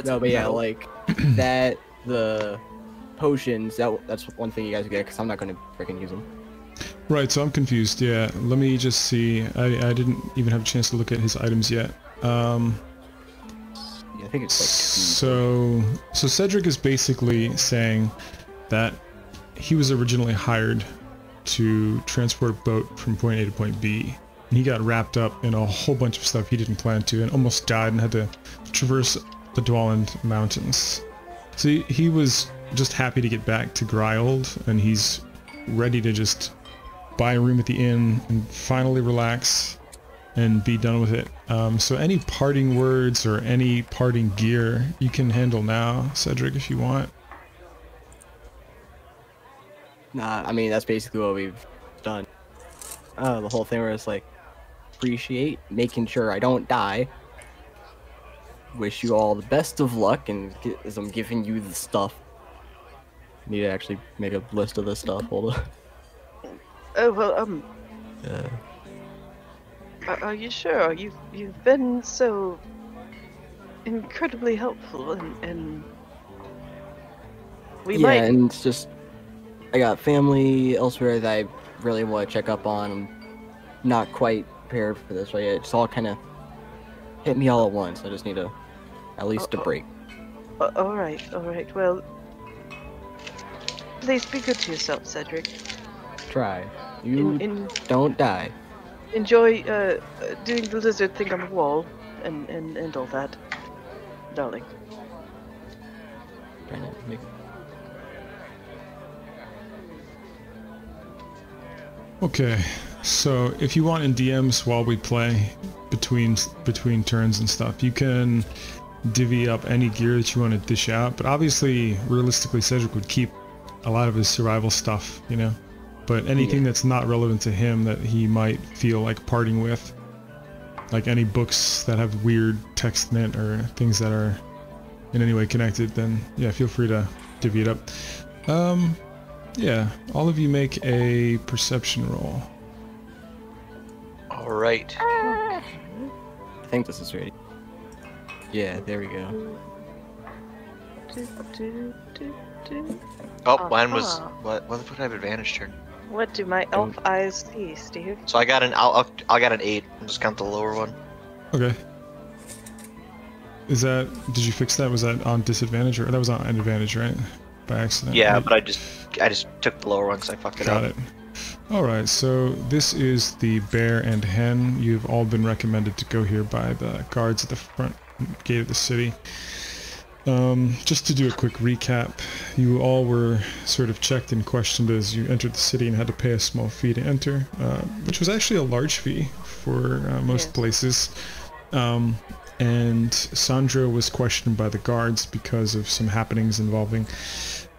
No, but yeah, metal. like that the potions. That's one thing you guys get because I'm not gonna freaking use them. Right, so I'm confused. Yeah, let me just see. I didn't even have a chance to look at his items yet. Yeah, I think it's like So Cedric is basically saying that he was originally hired to transport a boat from point A to point B. And he got wrapped up in a whole bunch of stuff he didn't plan to and almost died and had to traverse the Dwalland Mountains. So he was just happy to get back to Gryold, and he's ready to just buy a room at the inn and finally relax and be done with it. So any parting words or any parting gear you can handle now, Cedric, if you want. Nah, I mean that's basically what we've done. The whole thing where it's like appreciate making sure I don't die. Wish you all the best of luck, and as I'm giving you the stuff. Need to actually make a list of this stuff. Hold on. Oh well, Yeah. are you sure? You've been so incredibly helpful, and we Yeah, might. and it's just I got family elsewhere that I really want to check up on. I'm not quite prepared for this, right? It's all kind of hit me all at once. I just need at least a break. All right. Well, please be good to yourself, Cedric. Try. You don't die. Enjoy doing the lizard thing on the wall, and all that, darling. Trying to make. Okay, so if you want in DMs while we play between turns and stuff, you can divvy up any gear that you want to dish out, but obviously, realistically, Cedric would keep a lot of his survival stuff, you know? But anything that's not relevant to him that he might feel like parting with, like any books that have weird text in it or things that are in any way connected, then yeah, feel free to divvy it up. Yeah, all of you make a perception roll. All right. I think this is ready. Yeah, there we go. Oh, mine was what? What the fuck? I have advantage turn. What do my elf eyes see, Steve? So I got an I got an 8. I'll just count the lower one. Okay. Is that, did you fix that? Was that on disadvantage, or that was on advantage, right? By accident. Yeah, right? but I just took the lower one because I fucked it up. Got it. Alright, so this is the Bear and Hen. You've all been recommended to go here by the guards at the front gate of the city. Just to do a quick recap, you all were sort of checked and questioned as you entered the city and had to pay a small fee to enter, which was actually a large fee for most places. And Sandra was questioned by the guards because of some happenings involving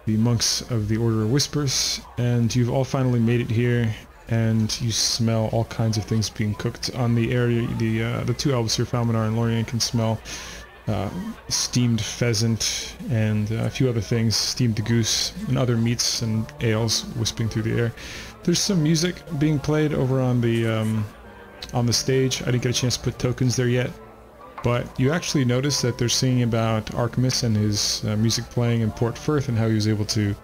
the monks of the Order of Whispers, and you've all finally made it here, and you smell all kinds of things being cooked on the area. The two elves here, Falmanar and Lorien, can smell steamed pheasant and a few other things, steamed goose and other meats and ales wisping through the air. There's some music being played over on the stage. I didn't get a chance to put tokens there yet, but you actually notice that they're singing about Archimus and his music playing in Port Firth and how he was able to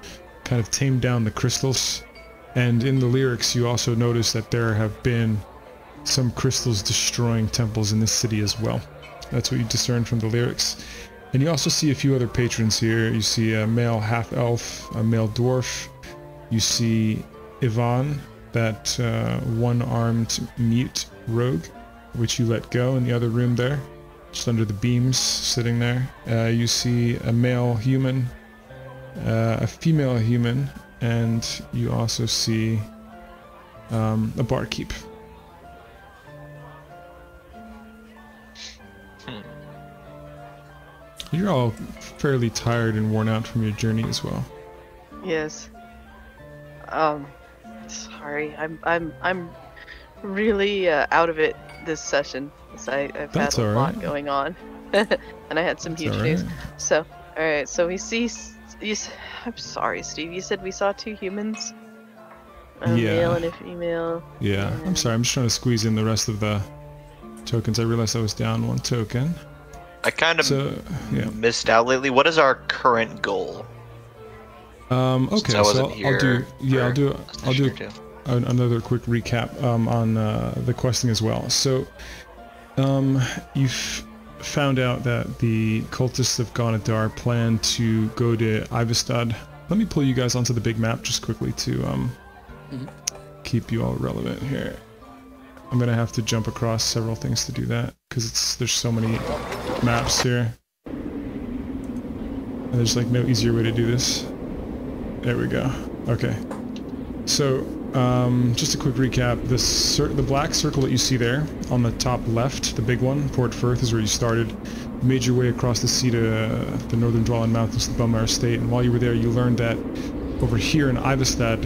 kind of tame down the crystals. And in the lyrics you also notice that there have been some crystals destroying temples in this city as well. That's what you discern from the lyrics. And you also see a few other patrons here. You see a male half-elf, a male dwarf. You see Ivan, that one-armed mute rogue, which you let go in the other room there, just under the beams, sitting there. You see a male human, a female human, and you also see a barkeep. You're all fairly tired and worn out from your journey as well. Yes. Sorry, I'm really out of it this session. I've That's had a lot alright. going on, and I had some huge news. Alright. So, all right. So we see. I'm sorry, Steve. You said we saw two humans. A male and a female. Yeah. I'm sorry. I'm just trying to squeeze in the rest of the tokens. I realized I was down one token. I kind of So, yeah. missed out lately. What is our current goal? Okay, Since I wasn't I'll here do. Yeah, for I'll a do session or two. another quick recap on the questing as well. So, you've found out that the cultists of Gonadar plan to go to Ivestad. Let me pull you guys onto the big map just quickly to keep you all relevant here. I'm gonna have to jump across several things to do that because there's so many maps here, and there's like no easier way to do this. There we go. Okay. So, just a quick recap. The black circle that you see there on the top left, the big one, Port Firth, is where you started. You made your way across the sea to the northern Dwalin Mountains, the Belmar Estate, and while you were there, you learned that over here in Ivestad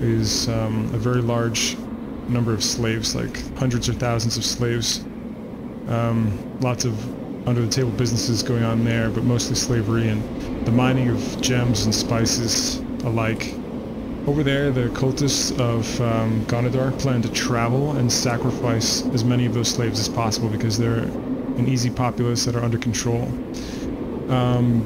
is a very large number of slaves, like hundreds or thousands of slaves. Lots of under-the-table businesses going on there, but mostly slavery and the mining of gems and spices alike. Over there, the cultists of Gonadar plan to travel and sacrifice as many of those slaves as possible because they're an easy populace that are under control.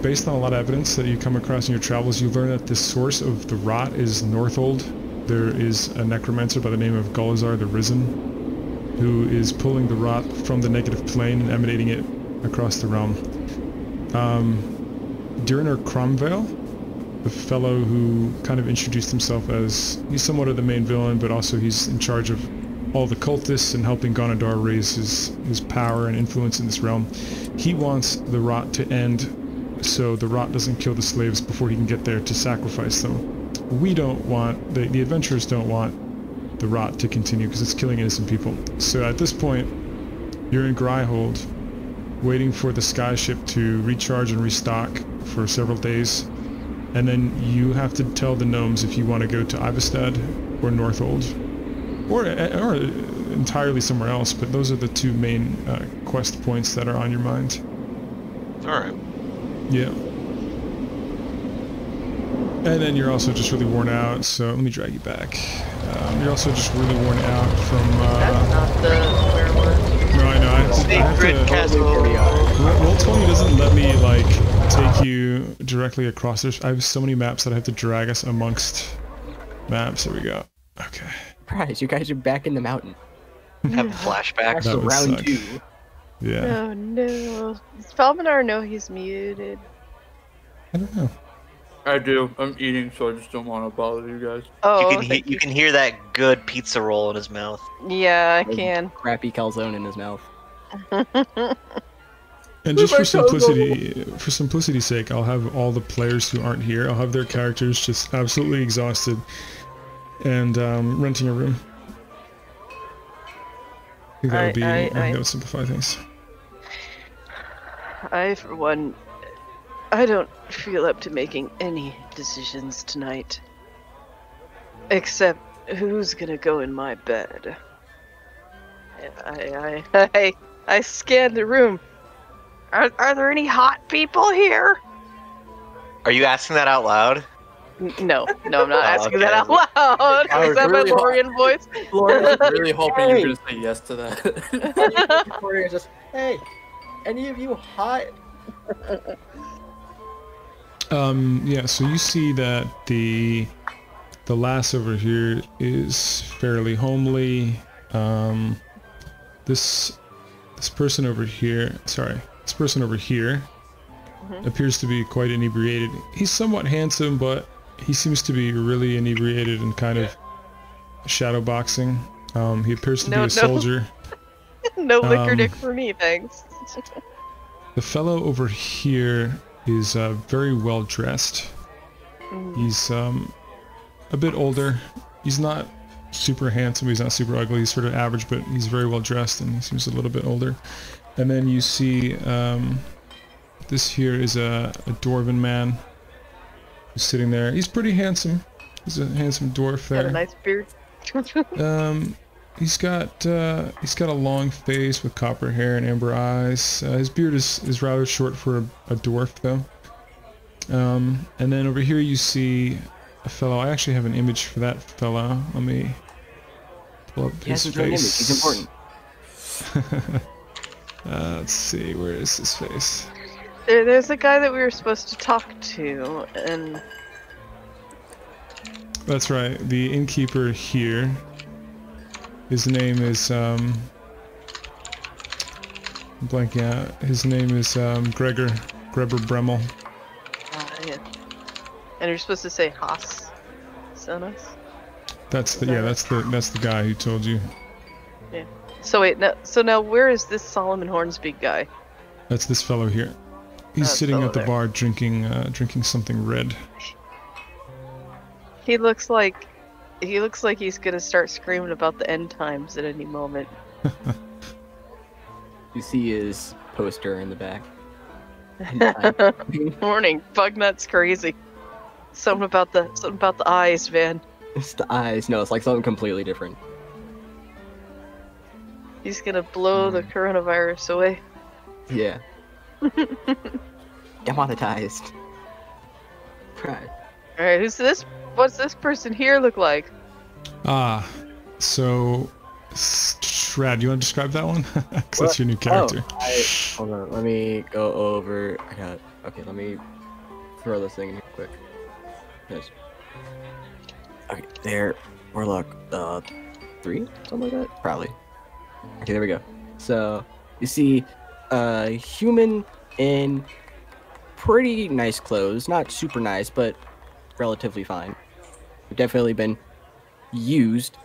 Based on a lot of evidence that you come across in your travels, you learn that the source of the rot is Northold. There is a necromancer by the name of Gulazar the Risen, who is pulling the rot from the negative plane and emanating it across the realm. Durinur Cromvale, the fellow who kind of introduced himself as, he's somewhat of the main villain, but also he's in charge of all the cultists and helping Gonadar raise his power and influence in this realm. He wants the rot to end so the rot doesn't kill the slaves before he can get there to sacrifice them. We don't want, the adventurers don't want the rot to continue because it's killing innocent people. So at this point, you're in Gryhold, waiting for the skyship to recharge and restock for several days. And then you have to tell the gnomes if you want to go to Ivestad or Northold, or entirely somewhere else. But those are the two main quest points that are on your mind. All right. Yeah. And then you're also just really worn out. So let me drag you back. You're also just really worn out from. That's not the where we're. No, I know. I have Sacred to. Castle. Roll20 doesn't let me like take you directly across. I have so many maps that I have to drag us amongst maps. There we go. Okay. Surprise, you guys are back in the mountain. Have flashbacks. That would round suck. 2. Yeah. Oh no. Does Falmanar know he's muted? I don't know. I do. I'm eating, so I just don't want to bother you guys. Oh, You can hear that good pizza roll in his mouth. yeah, I can. Crappy calzone in his mouth. And just for simplicity's sake, I'll have all the players who aren't here. I'll have their characters just absolutely exhausted and renting a room. I think that would be. I think that would simplify things. I, for one, I don't feel up to making any decisions tonight. Except who's gonna go in my bed. I scanned the room. Are there any hot people here? Are you asking that out loud? No, I'm not asking okay. that out loud. I Is was that my really Lorian voice? I'm really hoping you're gonna say yes to that. Reporter just, hey, any of you hot? Yeah, so you see that the lass over here is fairly homely. This person over here, appears to be quite inebriated. He's somewhat handsome, but he seems to be really inebriated and kind of shadow boxing. He appears to be a soldier. No liquor dick for me, thanks. The fellow over here is very well dressed. He's a bit older. He's not super handsome, he's not super ugly, he's sort of average, but he's very well dressed and he seems a little bit older. And then you see this here is a dwarven man who's sitting there. He's pretty handsome. He's a handsome dwarf there. Got a nice beard. He's got a long face with copper hair and amber eyes. His beard is rather short for a dwarf though. And then over here you see a fellow. I actually have an image for that fellow. Let me pull up his face. He's important. Let's see, where is his face? There's a guy that we were supposed to talk to, and That's right, the innkeeper here. His name is, blanking out. His name is, Gregor Bremmel. yeah. And you're supposed to say Haas Sonos. That's the guy who told you. Yeah. So wait, now where is this Solomon Hornsby guy? That's this fellow here. He's That sitting fellow at the there. bar drinking something red. He looks like he's gonna start screaming about the end times at any moment. You see his poster in the back. Morning, Bugnut's crazy. Something about the eyes, man. It's the eyes. No, it's like something completely different. He's gonna blow the coronavirus away. Yeah. Demonetized. Right. Alright, who's this? What's this person here look like? Ah, so Shrad, you want to describe that one? Because that's your new character. Hold on, let me go over. Okay, let me throw this thing in here quick. Yes. Okay, there. Warlock, 3? Something like that? Probably. Okay, there we go. So, you see a human in pretty nice clothes. Not super nice, but relatively fine. Definitely been used.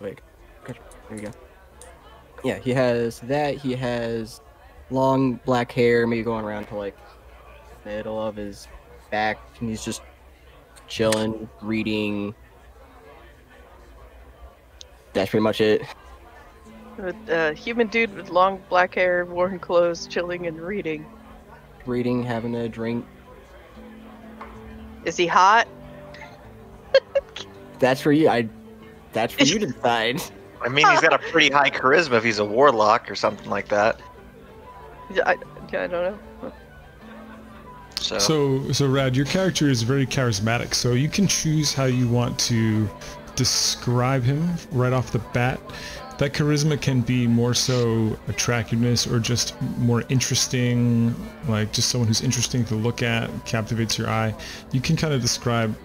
Wait, there we go. Yeah, he has that. He has long black hair, maybe going around to like middle of his back, and he's just chilling, reading. That's pretty much it. Human dude with long black hair, worn clothes, chilling and reading. Reading, having a drink. Is he hot? That's for you. That's for you to decide. I mean, he's got a pretty high charisma if he's a warlock or something like that. I don't know. So Rad, your character is very charismatic, so you can choose how you want to describe him right off the bat. That charisma can be more so attractiveness or just more interesting, like just someone who's interesting to look at, captivates your eye. You can kind of describe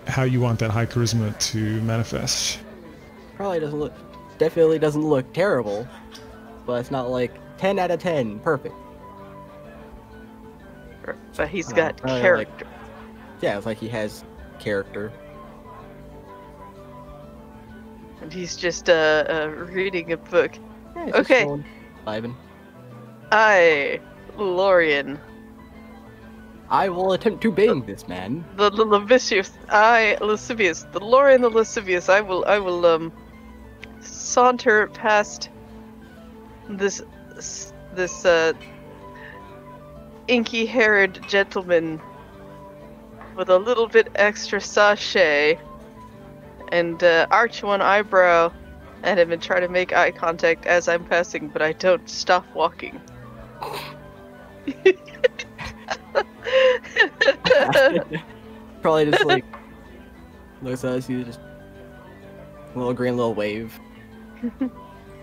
how you want that high charisma to manifest. Definitely doesn't look terrible, but it's not like 10 out of 10, perfect. But he's got probably character. Yeah, it's like he has character. And he's just reading a book. Yeah, he's just Okay. chilling, vibing. I, Lorian, I will attempt to bang this man. the Lascivious. I, Lascivious, the Lorian the Lascivious. I will saunter past this inky-haired gentleman with a little bit extra sachet and arch one eyebrow at him and try to make eye contact as I'm passing, but I don't stop walking. Probably just like looks at us, you just a little green little wave. And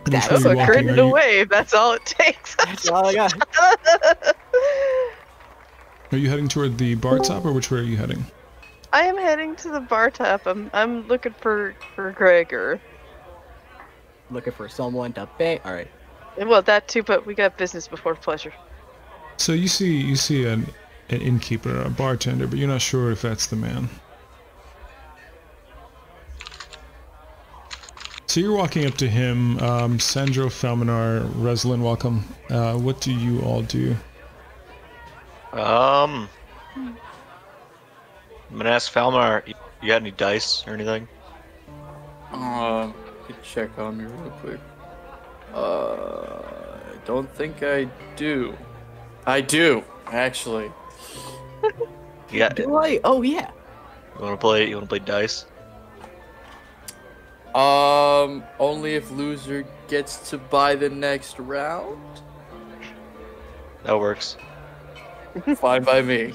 That's as Oh, you're a walking, crit and a wave. That's all it takes. That's all I got. are you heading toward the bar top, or which way are you heading? I am heading to the bar top. I'm looking for Gregor. Looking for someone to bang. All right. Well, that too, but we got business before pleasure. So you see an innkeeper, a bartender, but you're not sure if that's the man. So you're walking up to him, Sandro, Falminar, Reslin, welcome. What do you all do? I'm gonna ask Falmar, you got any dice or anything? Could check on me real quick. I don't think I do. I do, actually. Yeah. Do I? Oh yeah. You wanna play dice? Only if loser gets to buy the next round. That works. Fine by me.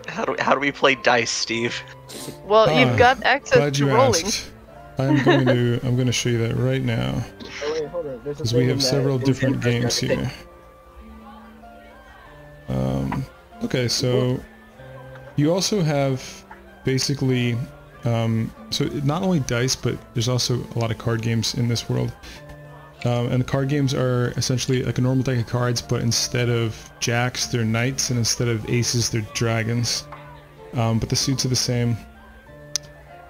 How do we play dice, Steve? Well, you've got access Glad to you rolling. asked. I'm going to show you that right now. Oh wait, hold there's a because we thing have that several different games everything. here. Okay, so you also have basically, so not only dice, but there's also a lot of card games in this world. And the card games are essentially like a normal deck of cards, but instead of jacks, they're knights, and instead of aces, they're dragons. But the suits are the same.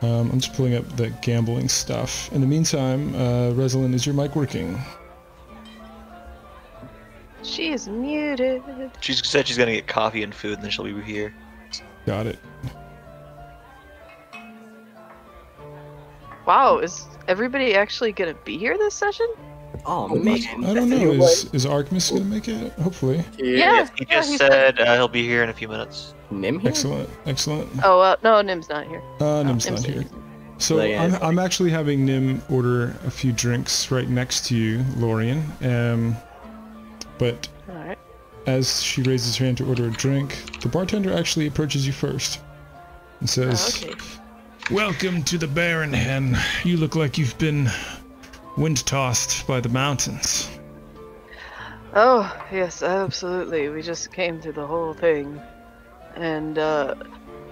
I'm just pulling up the gambling stuff. In the meantime, Rosalind, is your mic working? She is muted. She said she's gonna get coffee and food, and then she'll be here. Got it. Wow, is everybody actually gonna be here this session? Oh man. I don't know. Is Artemis gonna make it? Hopefully. Yeah. He just said he'll be here in a few minutes. Nim here? Excellent. Excellent. Oh, no, Nim's not here. Nim's Nim's not here. here. So Like, I'm actually having Nim order a few drinks right next to you, Lorian. But Alright. as she raises her hand to order a drink, the bartender actually approaches you first and says, Okay. "Welcome to the Bear and Hen. You look like you've been wind-tossed by the mountains." Oh, yes, absolutely. We just came through the whole thing. And,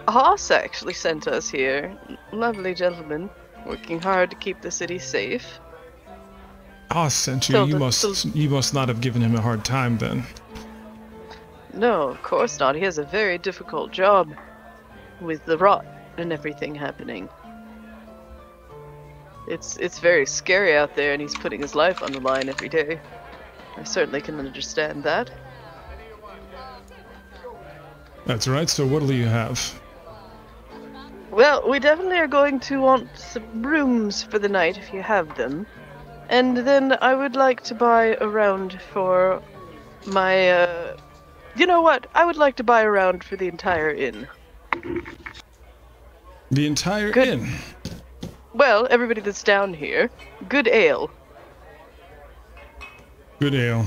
Haas actually sent us here. Lovely gentleman, working hard to keep the city safe. Ah, sent you. So You must not have given him a hard time then. No, of course not. He has a very difficult job with the rot and everything happening. It's very scary out there, and he's putting his life on the line every day. I certainly can understand that. That's right. So what'll you have? Well, we definitely are going to want some rooms for the night if you have them. And then I would like to buy a round for my, You know what? I would like to buy a round for the entire inn. The entire Good. inn. Well, everybody that's down here. Good ale. Good ale.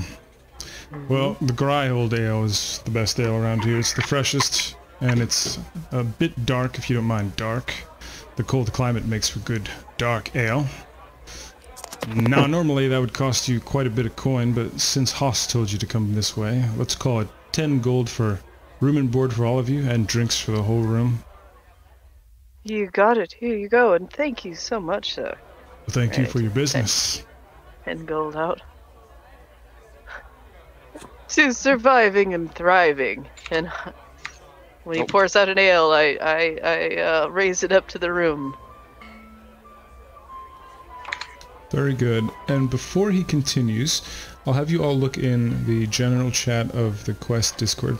Well, the Gryhold ale is the best ale around here. It's the freshest, and it's a bit dark, if you don't mind dark. The cold climate makes for good dark ale. Now, normally that would cost you quite a bit of coin, but since Haas told you to come this way, let's call it 10 gold for room and board for all of you, and drinks for the whole room. You got it. Here you go, and thank you so much, sir. Thank you Right. for your business. And gold out. To surviving and thriving. And when he pours out an ale, I raise it up to the room. Very good. And before he continues, I'll have you all look in the general chat of the Quest Discord.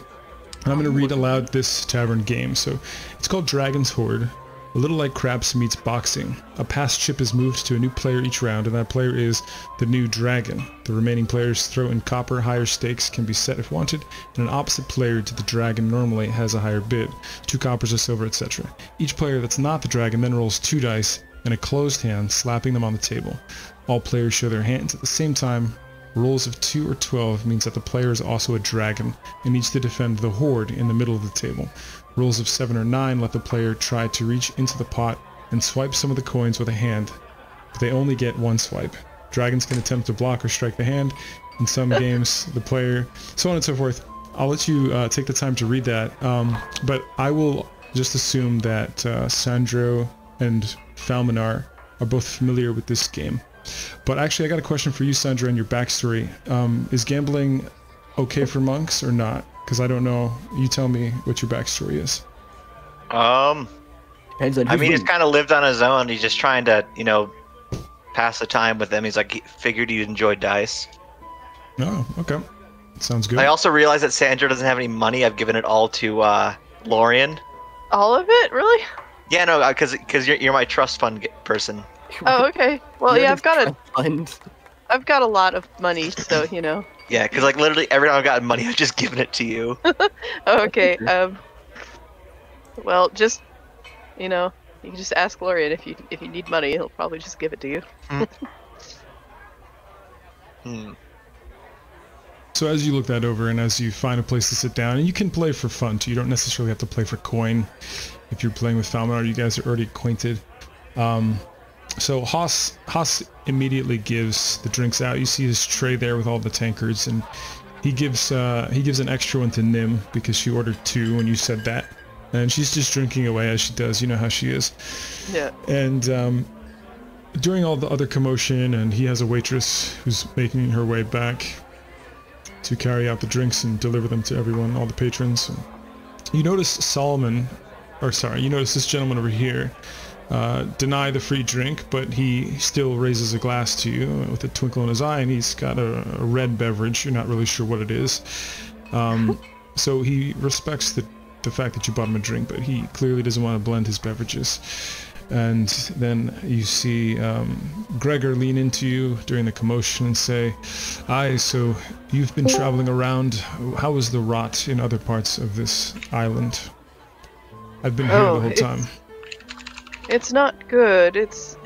And I'm going to read aloud this tavern game. So it's called Dragon's Hoard. A little like craps meets boxing. A past chip is moved to a new player each round, and that player is the new dragon. The remaining players throw in copper. Higher stakes can be set if wanted, and an opposite player to the dragon normally has a higher bid. 2 coppers or silver, etc. Each player that's not the dragon then rolls 2 dice in a closed hand, slapping them on the table. All players show their hands at the same time. Rolls of 2 or 12 means that the player is also a dragon and needs to defend the hoard in the middle of the table. Rolls of 7 or 9 let the player try to reach into the pot and swipe some of the coins with a hand, but they only get 1 swipe. Dragons can attempt to block or strike the hand. In some games, the player... so on and so forth. I'll let you take the time to read that, but I will just assume that Sandro and Falminar are both familiar with this game. But actually, I got a question for you, Sandra, and your backstory. Is gambling okay for monks or not? Because I don't know. You tell me what your backstory is. Depends on I who's mean, he's winning. kind of lived on his own. He's just trying to, pass the time with them. He's like, he figured you'd enjoy dice. Oh, okay. Sounds good. I also realized that Sandra doesn't have any money. I've given it all to Lorian. All of it? Really? Yeah, no, because you're my trust fund person. Oh, okay. Well, You're yeah, the fund. I've got a lot of money, so, you know. Yeah, because like literally every time I've gotten money, I've just given it to you. Oh, okay, well, just, you can just ask Lorian if you need money, he'll probably just give it to you. So as you look that over and as you find a place to sit down, and you can play for fun too, you don't necessarily have to play for coin. If you're playing with Falminar, you guys are already acquainted. So Haas immediately gives the drinks out. You see his tray there with all the tankards, and he gives an extra one to Nim because she ordered 2 when you said that, and she's just drinking away as she does. You know how she is. Yeah. And during all the other commotion, and he has a waitress who's making her way back to carry out the drinks and deliver them to everyone, all the patrons. You notice you notice this gentleman over here deny the free drink, but he still raises a glass to you with a twinkle in his eye, and he's got a red beverage. You're not really sure what it is. So he respects the fact that you bought him a drink, but he clearly doesn't want to blend his beverages. And then you see Gregor lean into you during the commotion and say, "Aye, so you've been traveling around. How is the rot in other parts of this island? I've been here the whole time." It's not good. It's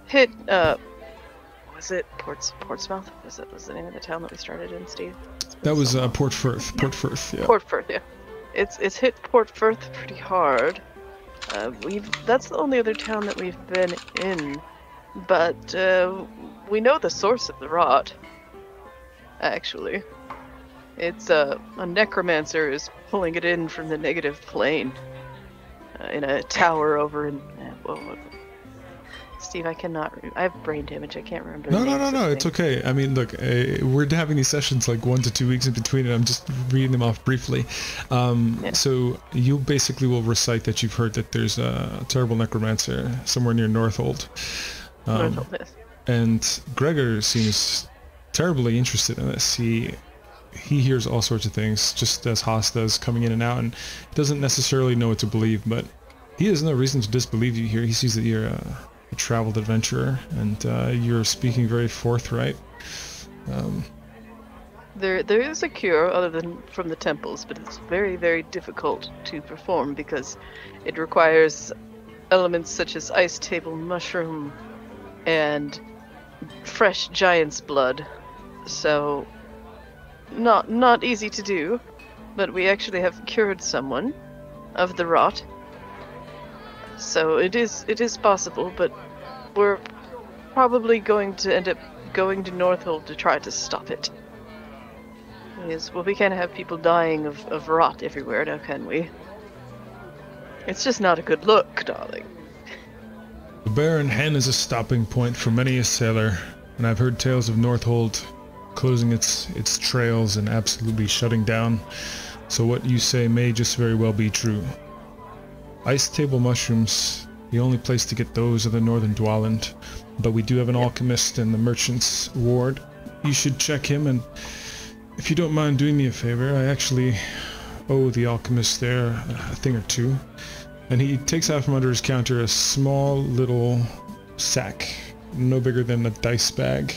hit. Was it Portsmouth? Was the name of the town that we started in, Steve? That was Port Firth. Port Firth, yeah. Port Firth, yeah. It's hit Port Firth pretty hard. That's the only other town that we've been in, but we know the source of the rot. Actually, it's a necromancer is pulling it in from the negative plane in a tower over in. Steve, I have brain damage. I can't remember. No. It's okay. I mean, look, we're having these sessions like 1 to 2 weeks in between, and I'm just reading them off briefly. So you basically will recite that you've heard that there's a terrible necromancer somewhere near Northold. Northold, yes. And Gregor seems terribly interested in this. He hears all sorts of things, just as Haas does, coming in and out, and doesn't necessarily know what to believe, but he has no reason to disbelieve you here. He sees that you're a traveled adventurer, and you're speaking very forthright. There is a cure other than from the temples, but it's very, very difficult to perform because it requires elements such as ice table mushroom and fresh giant's blood. So not easy to do, but we actually have cured someone of the rot. So it is possible, but we're probably going to end up going to Northold to try to stop it. Yes, well, we can't have people dying of rot everywhere, now can we? It's just not a good look, darling. The Bear and Hen is a stopping point for many a sailor, and I've heard tales of Northold closing its trails and absolutely shutting down, so what you say may just very well be true. Ice table mushrooms, the only place to get those are the Northern Dwalland, but we do have an alchemist in the merchant's ward. You should check him, and if you don't mind doing me a favor, I actually owe the alchemist there a thing or two. And he takes out from under his counter a small little sack, no bigger than a dice bag,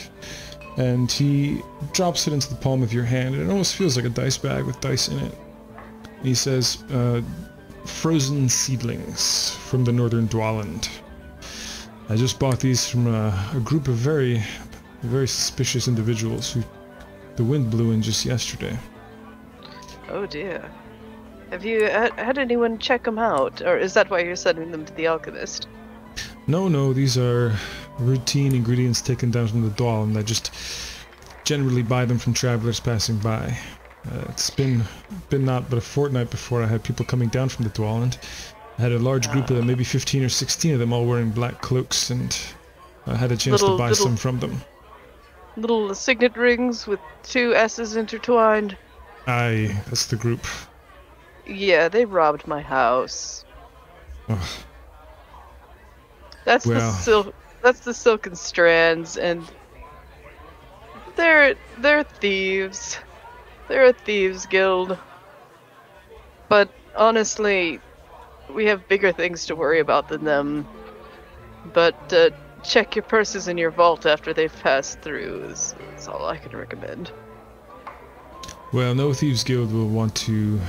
and he drops it into the palm of your hand, and it almost feels like a dice bag with dice in it. And he says, "Frozen seedlings from the Northern Dwalland. I just bought these from a group of very, very suspicious individuals who the wind blew in just yesterday." Oh dear. Have you had anyone check them out, or is that why you're sending them to the alchemist? No, these are routine ingredients taken down from the Dwalland. I just generally buy them from travelers passing by. It's been not but a fortnight before I had people coming down from the Dwalland. I had a large group of them, maybe 15 or 16 of them, all wearing black cloaks, and I had a chance to buy some from them. Little signet rings with 2 S's intertwined. Aye, that's the group. Yeah, they robbed my house. Ugh. That's the Silken Strands, and they're thieves. They're a thieves guild. But honestly, we have bigger things to worry about than them. But check your purses in your vault after they've passed through is all I can recommend. Well, no thieves guild will want to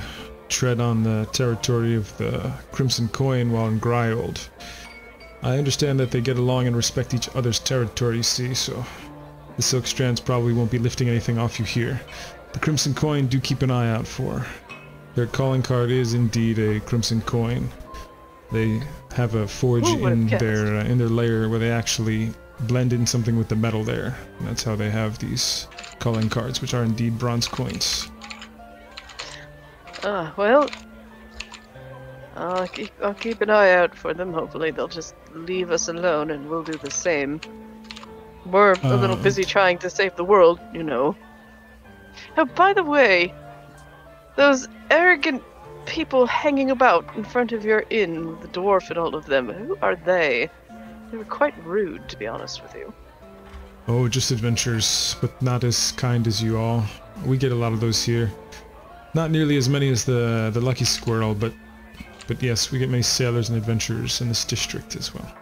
tread on the territory of the Crimson Coin while in Gryold. I understand that they get along and respect each other's territory, you see, so the Silk Strands probably won't be lifting anything off you here. The Crimson Coin do keep an eye out for. Their calling card is indeed a Crimson Coin. They have a forge Ooh, what a in guess. their lair where they actually blend in something with the metal there. And that's how they have these calling cards, which are indeed bronze coins. Well, I'll keep an eye out for them. Hopefully they'll just leave us alone and we'll do the same. We're a little busy trying to save the world, you know. Oh, by the way, those arrogant people hanging about in front of your inn, the dwarf and all of them, who are they? They were quite rude, to be honest with you. Oh, just adventurers, but not as kind as you all. We get a lot of those here. Not nearly as many as the lucky squirrel, but yes, we get many sailors and adventurers in this district as well.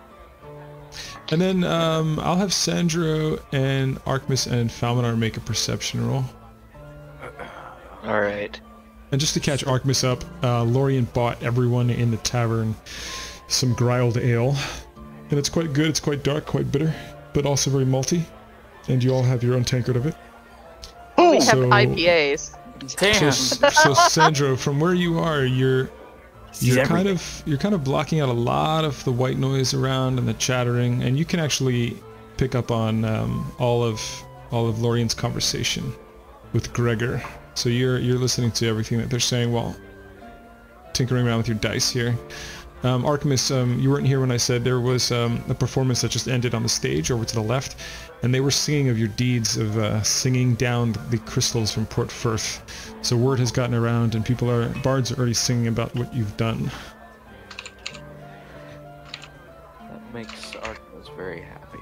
And then I'll have Sandro and Archmus and Falmanar make a perception roll. All right. And just to catch Archmus up, Lorien bought everyone in the tavern some gryled ale. And it's quite good, it's quite dark, quite bitter, but also very malty. And you all have your own tankard of it. We have IPAs. Damn. So Sandro, from where you are, you're kind of blocking out a lot of the white noise around and the chattering, and you can actually pick up on all of Lorien's conversation with Gregor. So you're listening to everything that they're saying while tinkering around with your dice here. Archimus, you weren't here when I said there was a performance that just ended on the stage over to the left, and they were singing of your deeds of singing down the crystals from Port Firth. So word has gotten around, and bards are already singing about what you've done. That makes Archimus very happy.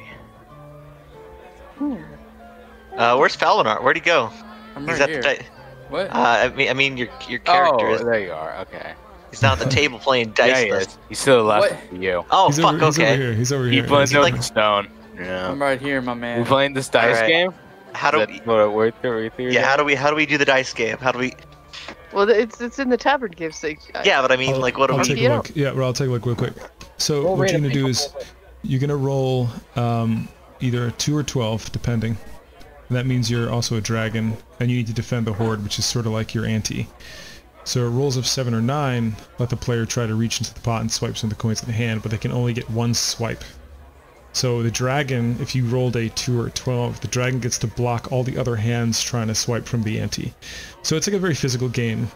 Where's Falmanar? Where'd he go? I'm He's right at here. the What? I mean your character is. there you are. Okay. He's not at the table playing dice. Yeah, he list. is. He's still left What? for you. Oh He's fuck. over, Okay. He's over He here. playing like- Open Stone. Yeah. I'm right here, my man. We playing this dice Alright. game? How do Is we? that what we're through? Yeah. How do we do the dice game? How do we? Well, it's in the tavern gives. So Yeah, but I mean, like, what do I'll we? take a look. Yeah, well, I'll take a look real quick. So Roll what you're gonna randomly. do is you're gonna roll either a 2 or 12, depending. And that means you're also a dragon, and you need to defend the horde, which is sort of like your ante. So rolls of 7 or 9 let the player try to reach into the pot and swipe some of the coins in the hand, but they can only get one swipe. So the dragon, if you rolled a 2 or 12, the dragon gets to block all the other hands trying to swipe from the ante. So it's like a very physical game.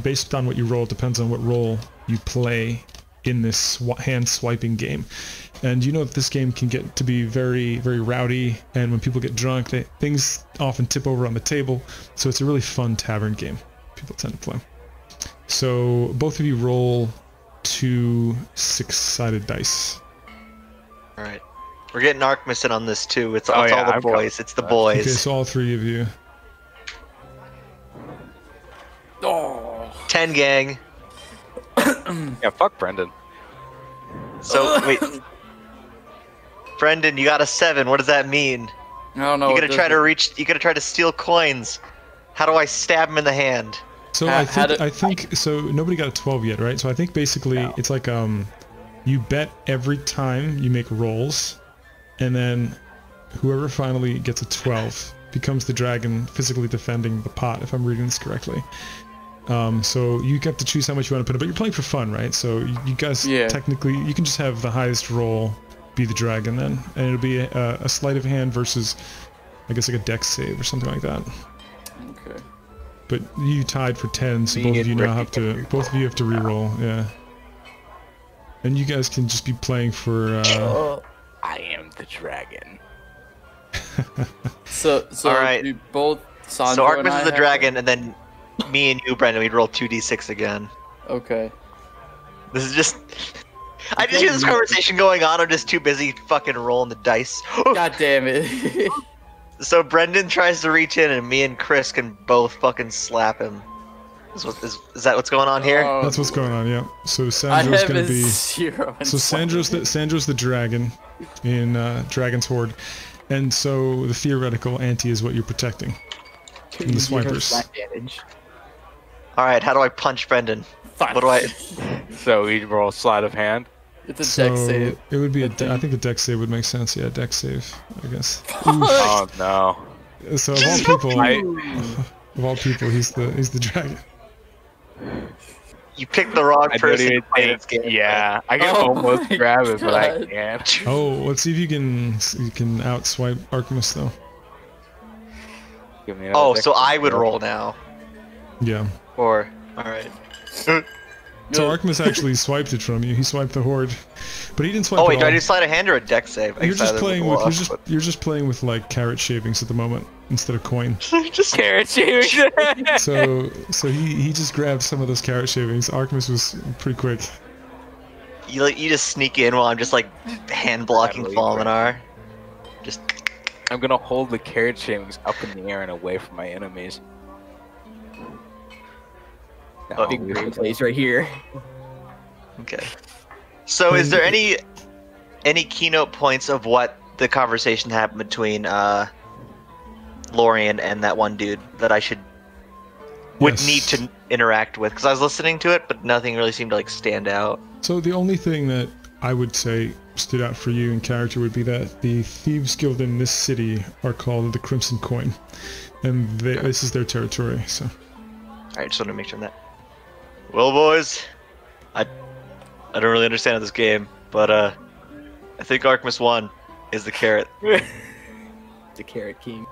Based on what you roll, it depends on what role you play in this hand swiping game. And you know that this game can get to be very, very rowdy, and when people get drunk, things often tip over on the table. So it's a really fun tavern game people tend to play. So both of you roll 2 6-sided dice. All right. We're getting Archmus in on this too. It's Oh, all yeah, the I've got- boys. It's the boys. Okay, so all 3 of you. Oh. 10 gang. Yeah, fuck Brendan. So wait. Brendan, you got a 7. What does that mean? I don't know. You're what gonna try does to it- reach. You're gonna try to steal coins. How do I stab him in the hand? So How- I think so nobody got a 12 yet, right? So I think basically it's like you bet every time you make rolls, and then whoever finally gets a 12 becomes the dragon physically defending the pot, if I'm reading this correctly. So you get to choose how much you want to put in, but you're playing for fun, right? So you guys technically, you can just have the highest roll be the dragon then, and it'll be a sleight of hand versus, I guess, like a dex save or something like that. Okay. But you tied for 10, so Me both of and you now Ricky have can to, both of you have to re-roll, yeah. And you guys can just be playing for, I am the dragon. So All right. we both. So Sandro and Archmus I is the have dragon, and then me and you, Brendan, we'd roll 2d6 again. to- Okay. This is just. I just hear this conversation going on. I'm just too busy fucking rolling the dice. God damn it. So Brendan tries to reach in, and me and Chris can both fucking slap him. Is that what's going on here? Oh, that's what's going on, yeah. So I Sandro's have gonna a be, 0. and so Sandro's the dragon in Dragon's Horde. And so the theoretical ante is what you're protecting from the swipers. Damage. All right, how do I punch Brendan? Fuck. What do I? So we roll sleight of hand. It's a So deck save. it would be I think a dex save would make sense, yeah, dex save, I guess. Oh no. So of all people, I- of all people, he's the dragon. You picked the wrong I don't person to even play think. this game. Yeah, I can Oh almost my grab it, but I God. can't. Oh, let's see if you can outswipe Artemis though. Give me another Oh, so victory I would roll. roll now. Yeah. Or all right. So Artemis actually swiped it from you. He swiped the horde, but he didn't swipe. Oh wait, it do I all. do slide a hand or a deck save? I You're guess just either playing would with go off, you're just playing with like carrot shavings at the moment instead of coin. but- just Carrot shavings. So he just grabbed some of those carrot shavings. Artemis was pretty quick. you just sneak in while I'm just like hand blocking Totally Fulminar. Just I'm gonna hold the carrot shavings up in the air and away from my enemies. No, Big we- green place right here. okay. So is there any keynote points of what the conversation happened between Lorian and that one dude that I would Yes. need to interact with? Because I was listening to it, but nothing really seemed to like stand out. So the only thing that I would say stood out for you in character would be that the Thieves Guild in this city are called the Crimson Coin, and this is their territory. So Alright, just wanted to make sure on that. Well, boys, I don't really understand this game, but I think Artemis 1 is the carrot. The Carrot King.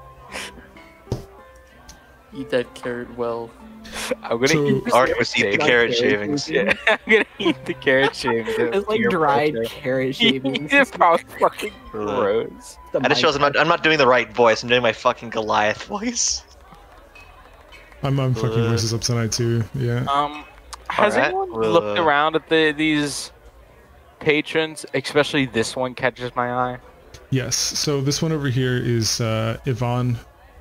Eat that carrot well. I'm gonna So- eat the Artemis eat the Like carrot carrot shavings. shavings. Yeah, I'm gonna eat the carrot shavings. It's like Peer dried pressure. carrot shavings. It's probably fucking gross. That just shows I'm not doing the right voice. I'm doing my fucking Goliath voice. I'm fucking voices up tonight too. Yeah. Has Alright, anyone well, looked around at these patrons? Especially this one catches my eye. Yes. So this one over here is Yvonne.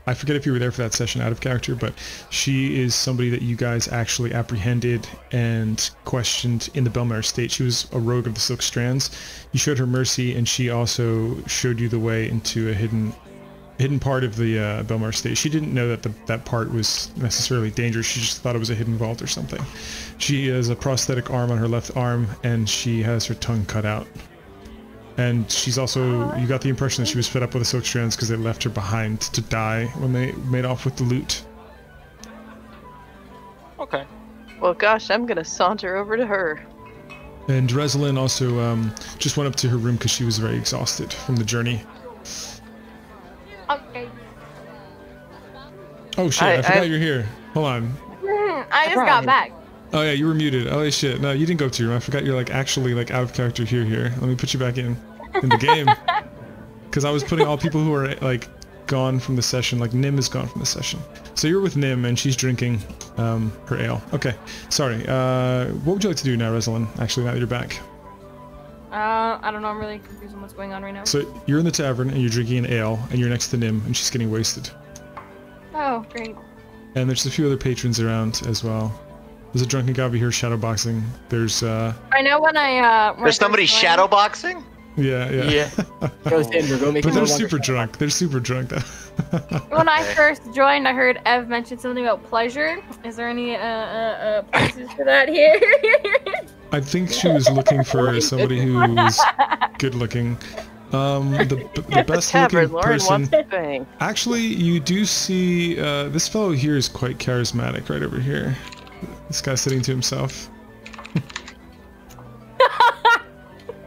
I forget if you were there for that session out of character, but she is somebody that you guys actually apprehended and questioned in the Belmar Estate. She was a rogue of the Silk Strands. You showed her mercy, and she also showed you the way into a hidden part of the Belmar Estate. She didn't know that that part was necessarily dangerous. She just thought it was a hidden vault or something. She has a prosthetic arm on her left arm, and she has her tongue cut out. And she's also, you got the impression that she was fed up with the Silk Strands because they left her behind to die when they made off with the loot. Okay. Well, gosh, I'm gonna saunter over to her. And Rezelin also just went up to her room because she was very exhausted from the journey. Okay. Oh shit, I forgot I- you're here. Hold on. I just got back. Oh yeah, you were muted. Oh shit, no, you didn't go to your room. I forgot you're like actually like out of character here. Let me put you back in the game. Because I was putting all people who are like gone from the session, like Nim is gone from the session. So you're with Nim and she's drinking her ale. Okay, sorry. What would you like to do now, Rezelin? Actually, now that you're back. I don't know. I'm really confused on what's going on right now. So you're in the tavern and you're drinking an ale and you're next to Nim and she's getting wasted. Oh, great. And there's a few other patrons around as well. There's a drunken guy over here shadowboxing. There's I know when I when I There's first somebody joined- shadowboxing? yeah. Go Sandra, go make But more they're longer super drunk. They're super drunk though. When I first joined, I heard Ev mention something about pleasure. Is there any places for that here? I think she was looking for somebody who was good looking. The best Tavern, looking Lauren person. wants to bang. Actually, you do see this fellow here is quite charismatic right over here. This guy sitting to himself.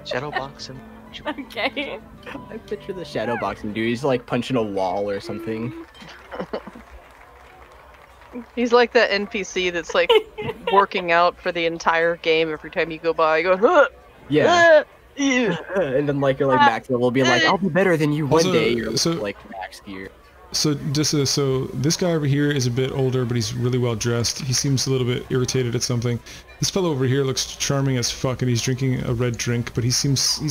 Shadowboxing. Okay. I picture the shadow boxing dude. He's like punching a wall or something. He's like that NPC that's like working out for the entire game every time you go by. Going, huh, Yeah. ew. And then like you're like max level, being like, I'll be better than you one Also, day. You're so- like max gear. So so this guy over here is a bit older, but he's really well dressed. He seems a little bit irritated at something. This fellow over here looks charming as fuck, and he's drinking a red drink, but he's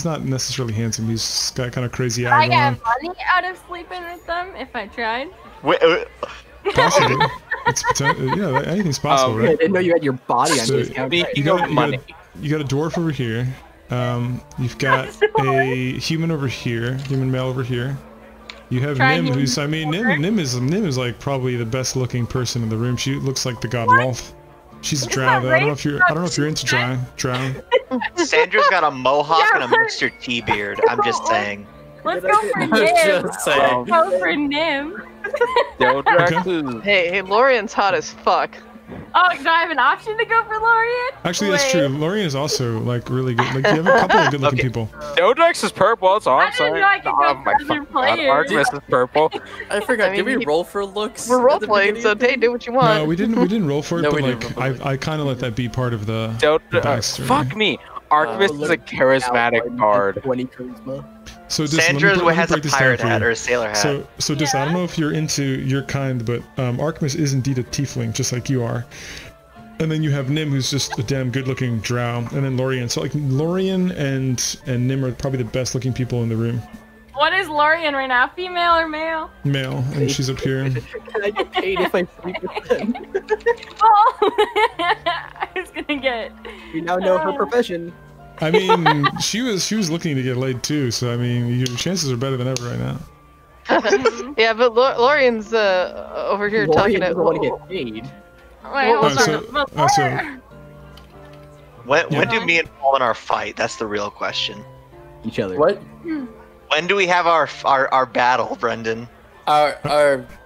not necessarily handsome. He's got kind of crazy eye I going on. get money out of sleeping with them if I tried. Wait, Possibly. It's yeah, anything's possible, I right? didn't know you had your body on So, discount. you Right. You got, money. you got a dwarf over here. You've got a human over here, human male over here. You have Try Nim, him who's Nim is like probably the best looking person in the room. She looks like the god Lolth. She's It's drow not though. I don't know race, if you're into drow. Sandra's got a mohawk Yeah, and a Mr. T beard. I'm just saying. Let's go for Nim. Just saying. Let's go for Nim. Don't Okay. drag food. Hey, Lorian's hot as fuck. Oh, do I have an option to go for Lorian? Actually, that's Wait. true. Lorian is also like really good. Like you have a couple of good-looking Okay. people. Dodex is purple, that's all I I'm didn't saying. know I could go Oh for my other fucking god, players. Artemis is purple. I forgot. I Did mean, we roll for looks? We're at role the playing, beginning so of the hey, game? do what you want. No, we didn't roll for it, No, but we like didn't roll for I kind of let that be part of the. backstory. Fuck me. Artemis is a charismatic bard. 20 charisma. So just let Sandra me has a break this down pirate for hat you. or a sailor hat. So just I don't know if you're into your kind, but Artemis is indeed a tiefling, just like you are. And then you have Nim, who's just a damn good-looking drow, and then Lorian. So like Lorian and Nim are probably the best-looking people in the room. What is Lorian right now? Female or male? Male, and she's up here. Can I get paid if I sleep with them? Oh, I was gonna get. We now know her profession. I mean, she was looking to get laid too. So I mean, your chances are better than ever right now. Yeah, but Lorian's over here Lorian talking doesn't at. want to get paid. Wait, hold so- on. But so- Lorian- When do me and Paul fight? That's the real question. Each other. What? When do we have our battle, Brendan? Our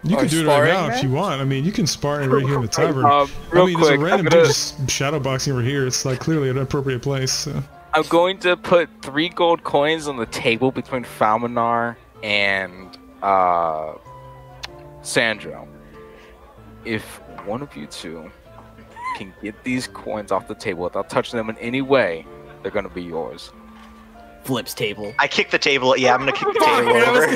You our can do it right sparring now if match? you want. I mean, you can spar it right here in the tavern. Real I mean, quick, there's a random I'm, dude gonna, just shadowboxing over here. It's like clearly an appropriate place. So. I'm going to put 3 gold coins on the table between Falmanar and Sandro. If one of you two can get these coins off the table without touching them in any way, they're gonna be yours. Flips table. I kick the table. Yeah, I'm gonna kick the table over.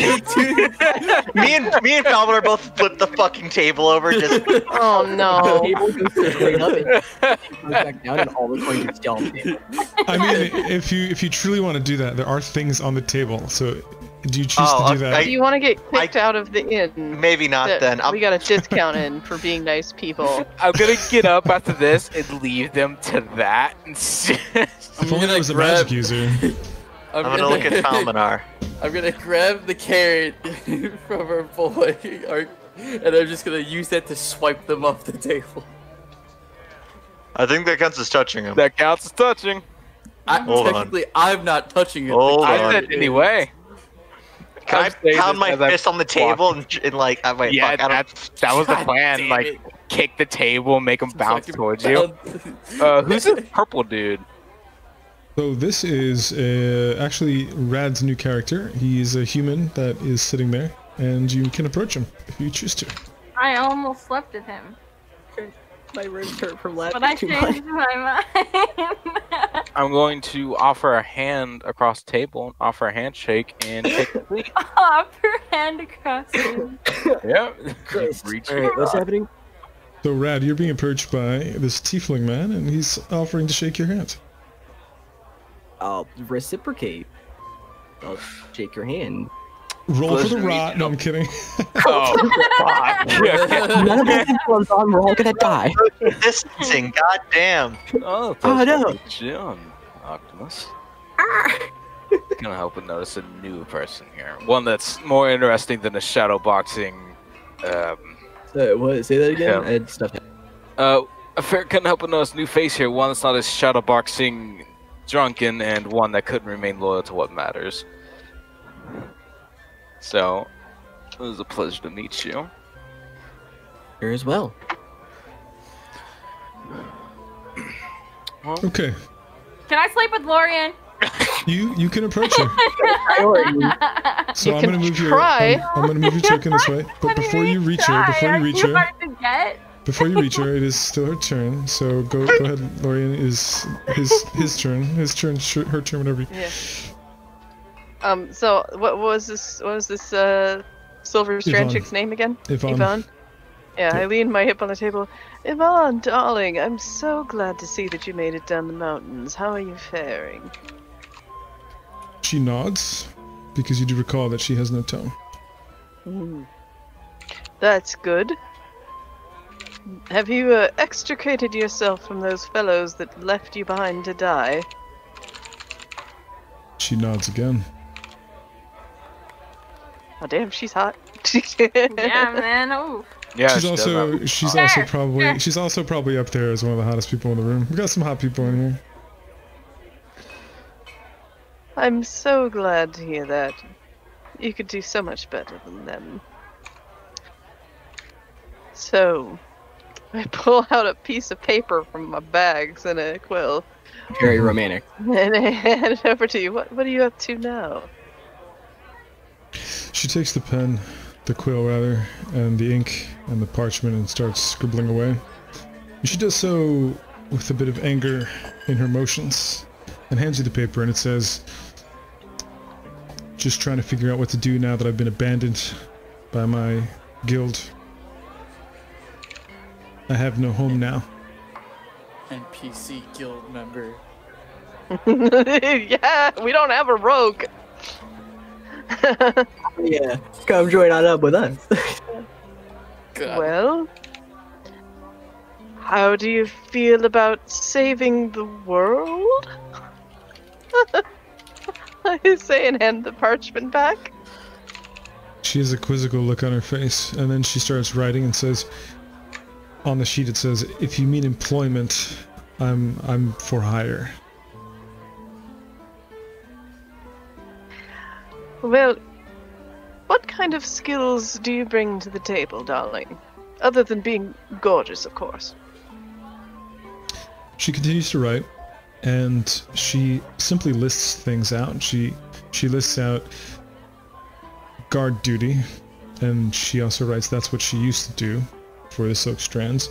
me and Falmon both flip the fucking table over. Just Oh The no. table goes straight up and goes back down, and all the coins are still on the table. I mean, if you truly want to do that, there are things on the table. So, do you choose Oh, to do that? Do you want to get kicked out of the inn? maybe not That then. we got a discount in for being nice people. I'm gonna get up after this and leave them to that. If only I gonna was a grab- magic user. I'm gonna look at Falmanar. I'm gonna grab the carrot from our boy, and I'm just gonna use that to swipe them off the table. I think that counts as touching him. That counts as touching. Hold on. Technically, I'm not touching it. Hold I on. said anyway. Can I I'm saying pound this my as I'm fist on the table and like, wait, Yeah, fuck, I don't. that was the God plan. damn Like, it. kick the table, make them bounce Fucking towards you. bound. Who's the purple dude? So this is actually Rad's new character. He is a human that is sitting there, and you can approach him if you choose to. I almost slept with him, My ribs hurt from laughing but I too much. changed my mind. I'm going to offer a hand across the table, offer a handshake, and take the lead. Upper hand across. him. Yeah. Christ. Reach Alright, what's happening? So Rad, you're being approached by this tiefling man, and he's offering to shake your hand. I'll reciprocate. I'll shake your hand. Roll for the Blizzard. rot. No, I'm kidding. Oh, fuck. None of this one's on. We're all gonna die. Distancing, goddamn. Oh, Oh, no. John, Optimus. Gonna help but notice a new person here. One that's more interesting than a shadow boxing. So, what? Say that again. Yeah. I had stuff. A fair couldn't help but notice a new face here. One that's not as shadow boxing drunken, and one that couldn't remain loyal to what matters. So, it was a pleasure to meet you. Here as well. Okay, Can I sleep with Lorian? you can approach her. Priority. So You I'm can gonna move your try. I'm gonna move your token this way. But before you reach her, before you reach her, it is still her turn. So go ahead, Lorian. Is his turn? His turn. Her turn. Whatever. Yeah. So what was this? What was this? Silver Strand Yvonne. chick's name again? Yvonne. Yvonne. Yeah, Yeah. I leaned my hip on the table. Yvonne, darling, I'm so glad to see that you made it down the mountains. How are you faring? She nods because you do recall that she has no tongue. That's good. Have you extricated yourself from those fellows that left you behind to die? She nods again. Oh damn, she's hot. Yeah, man. Ooh. Yeah, she's she does also that. she's also probably up there as one of the hottest people in the room. We got some hot people in here. I'm so glad to hear that. You could do so much better than them. So, I pull out a piece of paper from my bags and a quill, Very romantic. and I hand it over to you. What are you up to now? She takes the pen, the quill rather, and the ink and the parchment and starts scribbling away. And she does so with a bit of anger in her motions and hands you the paper, and it says, "Just trying to figure out what to do now that I've been abandoned by my guild. I have no home now." NPC guild member. Yeah, we don't have a rogue. Yeah, come join on up with us. God. Well, how do you feel about saving the world? I say and hand the parchment back. She has a quizzical look on her face, and then she starts writing and says, on the sheet it says, "If you mean employment, I'm for hire." Well, what kind of skills do you bring to the table, darling? Other than being gorgeous, of course. She continues to write, and she simply lists things out. She lists out guard duty, and she also writes that's what she used to do for the Silk Strands.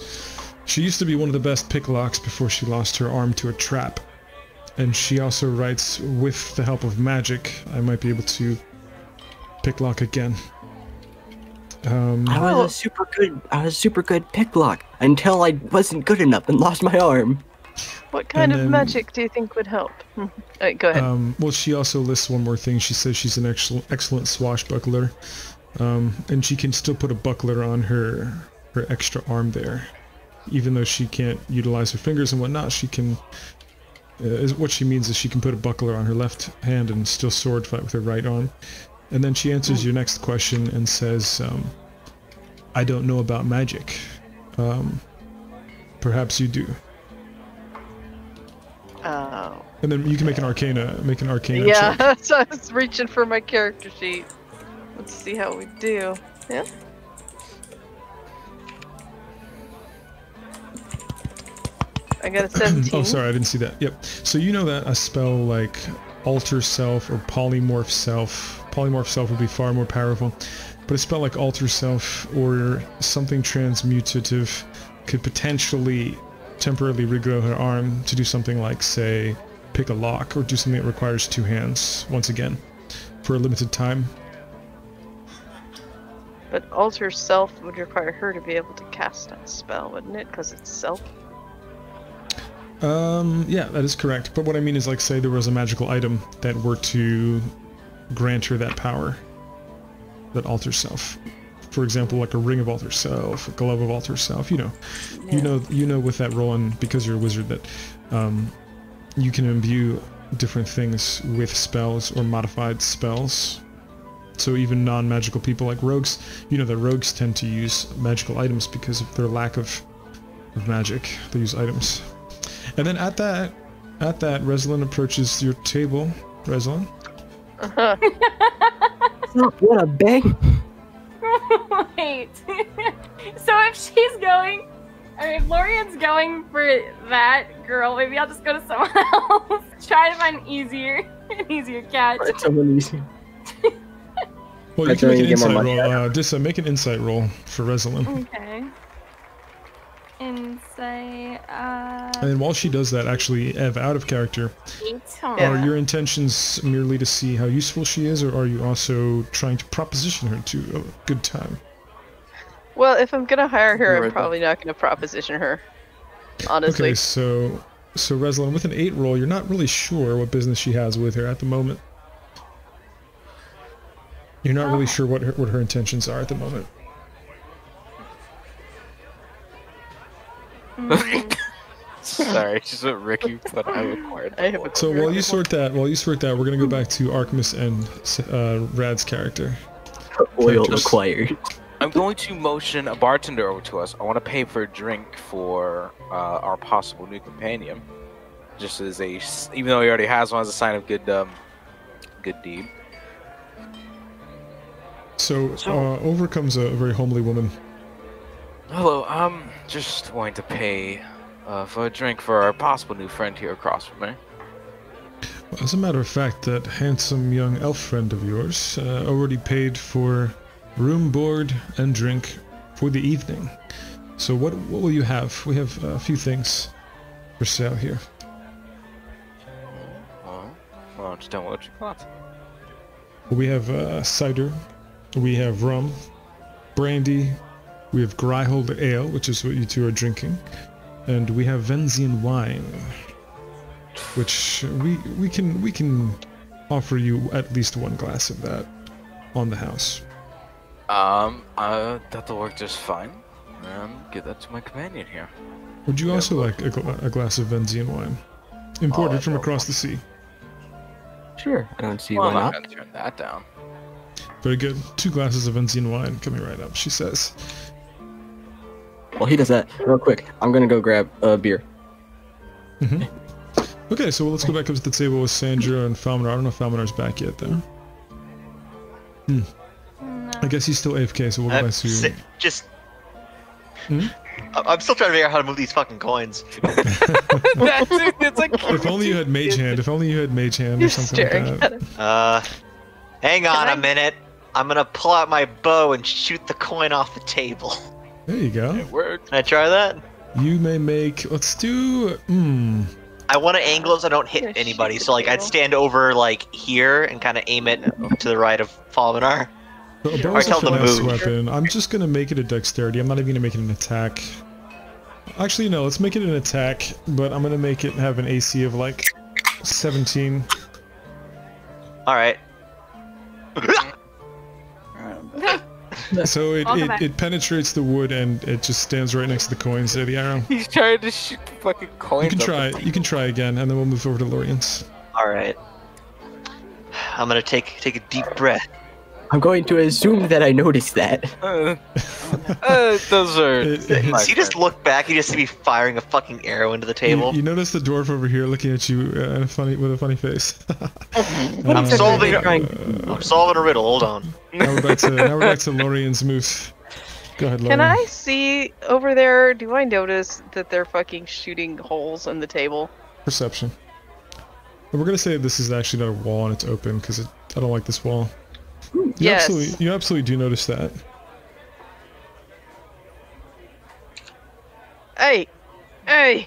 She used to be one of the best picklocks before she lost her arm to a trap. And she also writes, with the help of magic, I might be able to picklock again. I was a super good picklock until I wasn't good enough and lost my arm. What kind And of then- magic do you think would help? Alright, go ahead. Well, she also lists one more thing. She says she's an excellent swashbuckler, and she can still put a buckler on her extra arm there, even though she can't utilize her fingers and whatnot. She can. What she means is she can put a buckler on her left hand and still sword fight with her right arm. And then she answers your next question and says, "I don't know about magic. Perhaps you do." Oh. And then you can make an arcana Yeah, check. so I was reaching for my character sheet. Let's see how we do. Yeah? I got a 17. Oh, sorry, I didn't see that. Yep. So you know that a spell like Alter Self or Polymorph Self would be far more powerful. But a spell like Alter Self or something transmutative could potentially temporarily regrow her arm to do something like, say, pick a lock, or do something that requires two hands, once again, for a limited time. But Alter Self would require her to be able to cast that spell, wouldn't it? Because it's self. Yeah, that is correct. But what I mean is, like, say there was a magical item that were to grant her that power, that Alter Self. For example, like a Ring of Alter Self, a Glove of Alter Self, you know. Yeah. You know with that roll, and because you're a wizard, that you can imbue different things with spells or modified spells. So even non-magical people like rogues, you know that rogues tend to use magical items because of their lack of magic. They use items. And then at that, Reslin approaches your table. Reslin? What a bang! Wait. So if she's going, if Lorian's going for that girl, maybe I'll just go to someone else. Try to find an easier catch. It's someone easy. Well, you That's can make how an you get more insight money. roll. Dissa, make an insight roll for Reslin. Okay. Insight. And then while she does that, actually, Ev, out of character, 8. Yeah. are your intentions merely to see how useful she is, or are you also trying to proposition her to a good time? Well, if I'm gonna hire her, You're I'm right, probably not gonna proposition her. Honestly. Okay, so Reslin, with an 8 roll, you're not really sure what business she has with her at the moment. You're not really sure what her intentions are at the moment. Sorry, just what Ricky put I acquired. I have a So while you sort that, we're gonna go back to Artemis and Rad's character. Oil Characters. acquired. I'm going to motion a bartender over to us. I want to pay for a drink for our possible new companion, just as even though he already has one, as a sign of good deed. So over comes a very homely woman. Hello, Just wanting to pay for a drink for our possible new friend here across from me. Well, as a matter of fact, that handsome young elf friend of yours already paid for room, board, and drink for the evening. So what will you have? We have a few things for sale here. Well, why don't you tell me what you got? We have cider, we have rum, brandy, we have Greihold ale, which is what you two are drinking, and we have Venzian wine, which we can offer you at least one glass of that on the house. That'll work just fine. Give that to my companion here. Would you also like a glass of Venzian wine, imported from across the sea? Sure, I don't see Well, why I'm not not. gonna turn that down. Very good. 2 glasses of Venzian wine coming right up, she says. Well, he does that real quick. I'm gonna go grab a beer. Okay, so let's go back up to the table with Sandra and Falminar. I don't know if Falminar's back yet, though. No. I guess he's still AFK, so we'll go back to... Just. Hmm? I'm still trying to figure out how to move these fucking coins. It's like If only you had Mage Hand. If only you had Mage Hand or You're something staring like at that. him. Hang on I- a minute. I'm gonna pull out my bow and shoot the coin off the table. There you go. it worked. Can I try that? You may make... Let's do... I want to angle it so I don't hit Yeah, shoot anybody. the So like I'd table. stand over like here and kind of aim it to the right of Falminar. A bow Or is a tell them to finesse move. weapon. I'm just gonna make it a dexterity. I'm not even gonna make it an attack. Actually, no. Let's make it an attack, but I'm gonna make it have an AC of like 17. All right. So I'll come back. it penetrates the wood and it just stands right next to the coin instead of the arrow. He's trying to shoot the fucking coins. You can up try. the You can try again, and then we'll move over to Lorian's. All right. I'm gonna take a deep breath. I'm going to assume that I noticed that. Those are. my So you just friend. look back, you just see me firing a fucking arrow into the table. You notice the dwarf over here looking at you with a funny face. I'm exactly solving. are you trying- I'm solving a riddle. Hold on. Now we're back to Lorian's move. Go ahead, Lorian. Can I see over there? Do I notice that they're fucking shooting holes in the table? Perception. But we're gonna say this is actually not a wall and it's open because I don't like this wall. Yes. You absolutely do notice that. Hey, hey!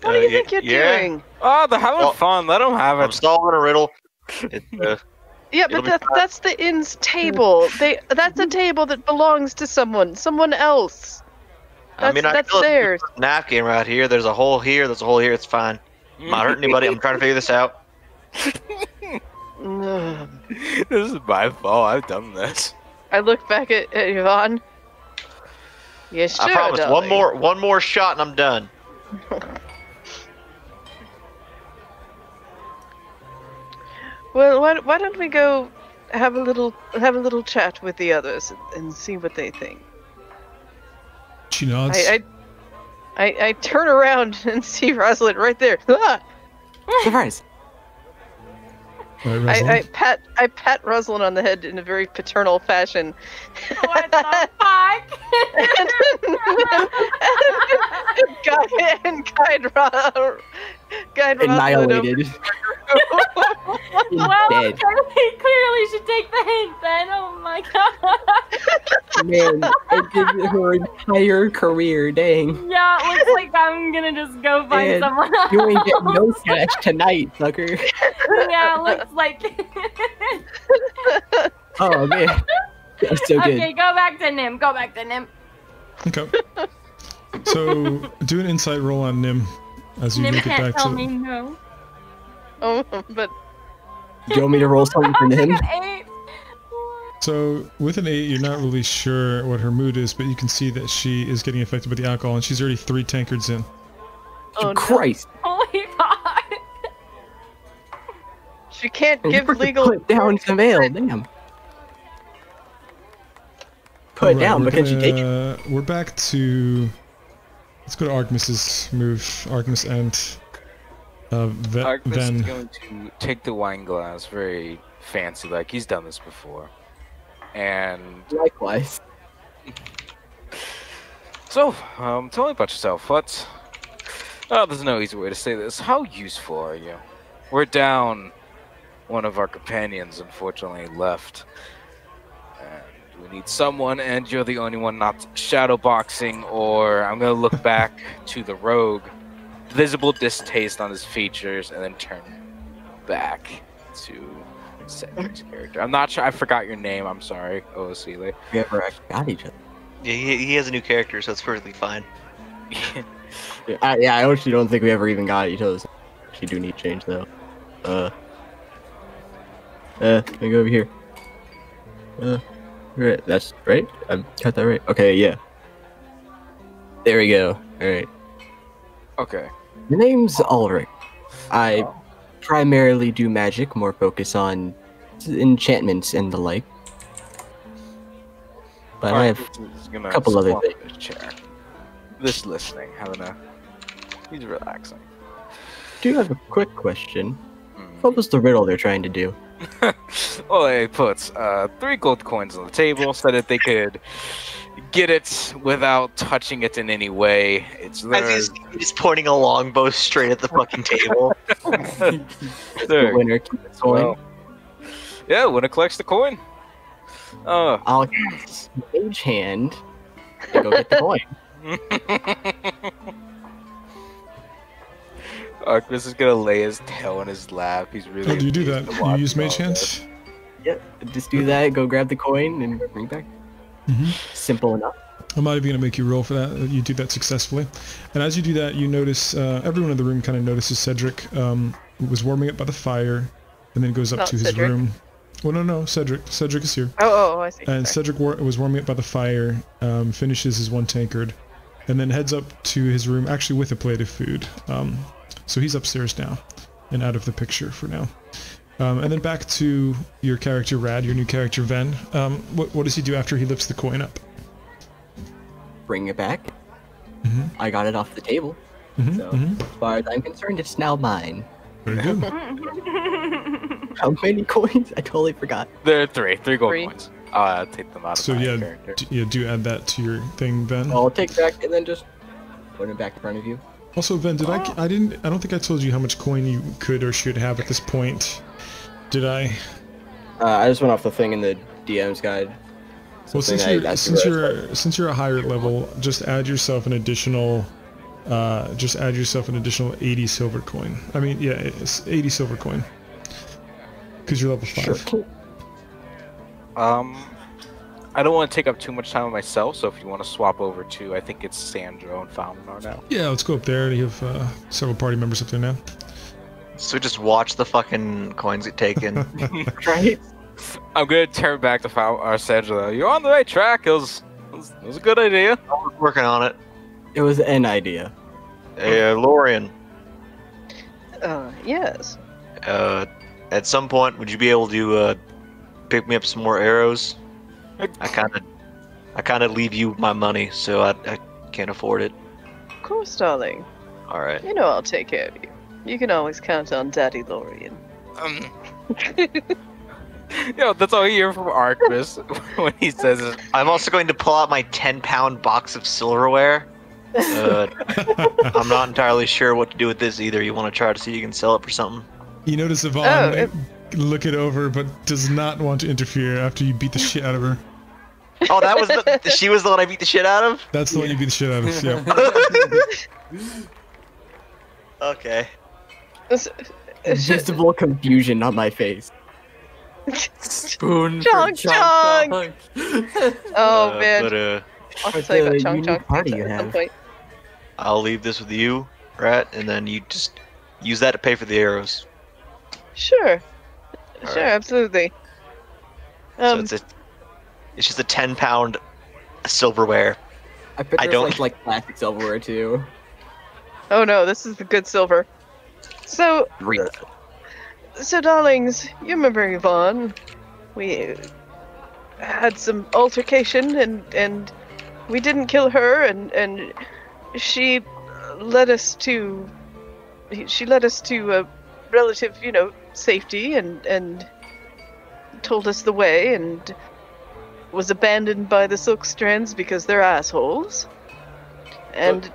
What do you think you're doing? Oh, they're having Well, fun. Let them have I'm it. solving a riddle. It's, Yeah, It'll but be that's the inn's table. That's a table that belongs to someone else. I mean, That's I theirs. napkin right here. There's a hole here. There's a hole here. It's fine. I'm not hurting anybody. I'm trying to figure this out. Ugh. This is my fault. I've done this. I look back at Yvonne. Yeah, sure, I promise. darling. One more shot and I'm done. Well, why don't we go have a little chat with the others and see what they think? She nods. I turn around and see Rosalind right there. Ah! Surprise. Right, Rosalind? I pat Rosalind on the head in a very paternal fashion. What the fuck? Guide Rosalind Annihilated. Well, Dead. clearly should take the hint then. Oh my god. Man, it did her entire career, dang. Yeah, it looks like I'm gonna just go find Man, someone else. You ain't getting no cash tonight, sucker. Yeah, looks like. Oh, man. That's so good. Okay, go back to Nim. Go back to Nim. Okay. So do an insight roll on Nim as you Nim make it can't back tell to. me no. Oh, but Do you want me to roll something for him? An 8. So with an 8, you're not really sure what her mood is, but you can see that she is getting affected by the alcohol, and she's already 3 tankards in. oh no. Christ. Holy fuck. She can't You give have to legal. put down some ale, damn. Put it Alright, down, we're but can she take it? We're back to. Let's go to Artemis's move. Artemis and Artemis is Ven. going to take the wine glass, very fancy, like he's done this before, and Likewise. So, tell me about yourself. There's no easy way to say this. How useful are you? We're down. One of our companions, unfortunately, left. And we need someone, and you're the only one not shadowboxing, or I'm gonna look back to the rogue. Visible distaste on his features, and then turn back to Cedric's character. I'm not sure. I forgot your name. I'm sorry, Oosile. We ever actually got each other. Yeah, he has a new character, so it's perfectly fine. I actually don't think we ever even got each other. Actually, do need change though. Let me go over here. Right, that's right. I got that right. Okay, yeah. There we go. All right. Okay. The name's Ulrich. I primarily do magic, more focus on enchantments and the like. But I have a couple other things. Chair. Just listening, he's relaxing. Do you have a quick question? What was the riddle they're trying to do? Well, he puts 3 gold coins on the table so that they could get it without touching it in any way. It's As he's pointing a longbow straight at the fucking table. The winner keeps the coin. Well, yeah, winner collects the coin. I'll cast Mage Hand to go get the coin. Artemis is gonna lay his tail in his lap. He's really. Oh, do you do that? amused to You watch use all Mage Hands? this. Yep, just do that, go grab the coin, and bring it back. Simple enough. I'm not even going to make you roll for that. You do that successfully. And as you do that, you notice, everyone in the room kind of notices Cedric was warming up by the fire, and then goes up Not to his Cedric. room. Well, no, Cedric. Cedric is here. Oh, I see. And Sorry. Cedric was warming up by the fire, finishes his 1 tankard, and then heads up to his room, actually with a plate of food. So he's upstairs now, and out of the picture for now. And then back to your character, Rad, your new character, Ven. What does he do after he lifts the coin up? Bring it back. Mhm. I got it off the table. Mhm, So, mhm. as far as I'm concerned, it's now mine. Very good. How many coins? I totally forgot. There are 3 gold 3. coins. I'll take them out of So my yeah, character. do add that to your thing, Ven. I'll take back and then just put it back in front of you. Also, Ven, I don't think I told you how much coin you could or should have at this point. Did I? I just went off the thing in the DM's guide. Well, Something since you're a higher level, just add yourself an additional 80 silver coin. I mean, yeah, it's 80 silver coin. Because you're level 5. Sure. I don't want to take up too much time on myself, so if you want to swap over to, I think it's Sandro and Falminar now. Yeah, let's go up there. You have several party members up there now. So just watch the fucking coins get taken. Right? I'm gonna turn back to Sandro. You're on the right track. It was a good idea. I'm working on it. It was an idea. Hey, Lorian. Yes. At some point, would you be able to pick me up some more arrows? I kind of leave you my money, so I can't afford it. Of course, darling. All right. You know I'll take care of you. You can always count on Daddy Lorian. That's all you hear from Artemis when he says it. I'm also going to pull out my 10-pound box of silverware. I'm not entirely sure what to do with this either. You want to try to see if you can sell it for something? You notice Yvonne look it over, but does not want to interfere after you beat the shit out of her. Oh, that was she was the one I beat the shit out of? That's the one you beat the shit out of, yeah. Okay. Visible confusion on my face. Spoon Chong for chong! Oh man, But I'll But tell you the about Chong unique Chong party pizza you at some have. point. I'll leave this with you, Rat, and then you just use that to pay for the arrows. Sure. All Sure, right. absolutely. So it's just a 10-pound silverware. I bet I there's don't- like plastic silverware too. Oh no, this is the good silver. So, darlings, you remember Yvonne? We had some altercation, and we didn't kill her, and she led us to relative, safety, and told us the way, and was abandoned by the Silk Strands because they're assholes. And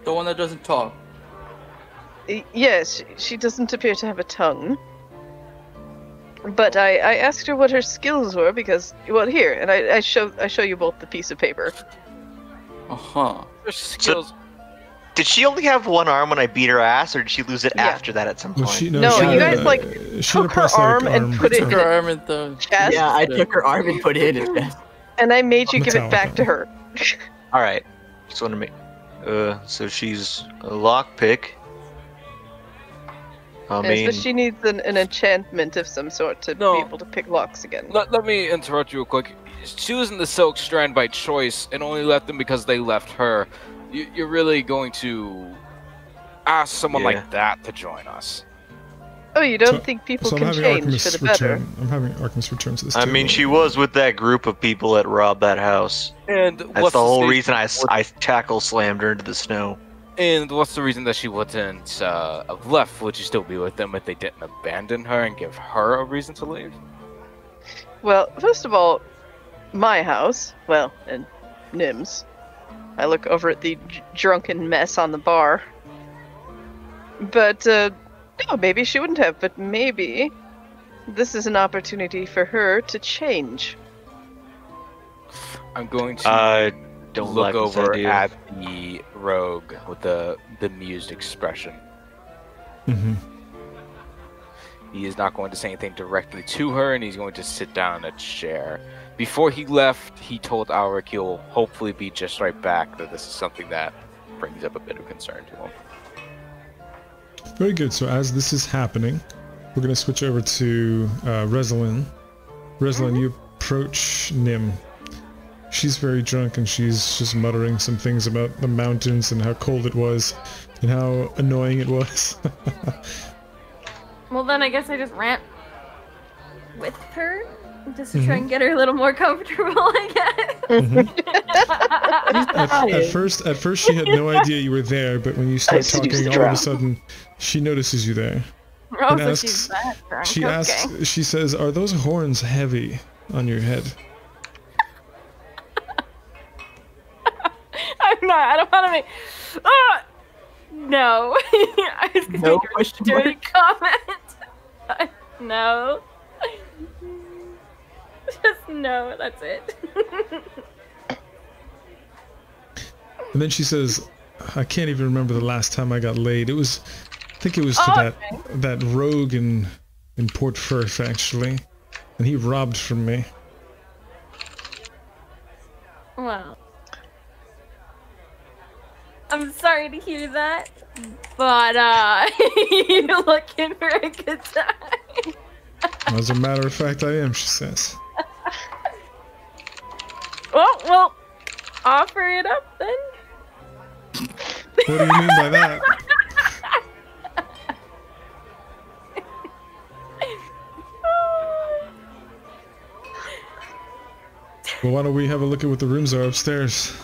The one that doesn't talk. yes, she doesn't appear to have a tongue. But I asked her what her skills were because, well, here, and I show you both the piece of paper. Uh-huh. Her skills. Did she only have one arm when I beat her ass, or did she lose it Yeah. after that at some Well, point? No, she you had guys, a- like, she had a took her prosthetic arm and put it Took her arm in the Chest, Yeah, I took her arm and put it in his chest. and I made you give it back Metallica. to her. All right. Just want to make. So she's a lockpick. I Yeah, mean, so she needs an enchantment of some sort to No. be able to pick locks again. Let me interrupt you real quick. Choosing the Silk Strand by choice and only left them because they left her. You're really going to ask someone Yeah. like that to join us? Oh, you don't So- think people So I'm can having change Artemis for the better? return. I'm having Artemis return to this I table. mean, she was with that group of people that robbed that house. And That's the whole reason I tackle slammed her into the snow. And what's the reason that she wouldn't have left? Would you still be with them if they didn't abandon her and give her a reason to leave? Well, first of all, my house, well, and Nim's. I look over at the drunken mess on the bar. But, no, maybe she wouldn't have, but maybe this is an opportunity for her to change. I'm going to I don't look like this over idea. at the rogue with the bemused expression. Mhm. He is not going to say anything directly to her, and he's going to sit down in a chair. Before he left, he told Alric he'll hopefully be just right back, that this is something that brings up a bit of concern to him. Very good. So as this is happening, we're going to switch over to Reslin. Reslin, you approach Nim. She's very drunk and she's just muttering some things about the mountains and how cold it was and how annoying it was. Well, then I guess I just ran with her just to try and get her a little more comfortable, I guess. At first she had no idea you were there, but when you start seduced talking, the all of a drow. sudden she notices you there. Oh, And so asks- she's that drunk. She okay. asks, she says, "Are those horns heavy on your head?" I'm not. I don't want to make. No. I was gonna No make a question dirty mark? comment. No. Just no. That's it. And then she says, "I can't even remember the last time I got laid. I think it was to Oh, that rogue in Port Firth, actually, and he robbed from me." Well, I'm sorry to hear that, but you're looking for a good time. As a matter of fact, I am, she says. Well, offer it up then. What do you mean by that? Well, why don't we have a look at what the rooms are upstairs?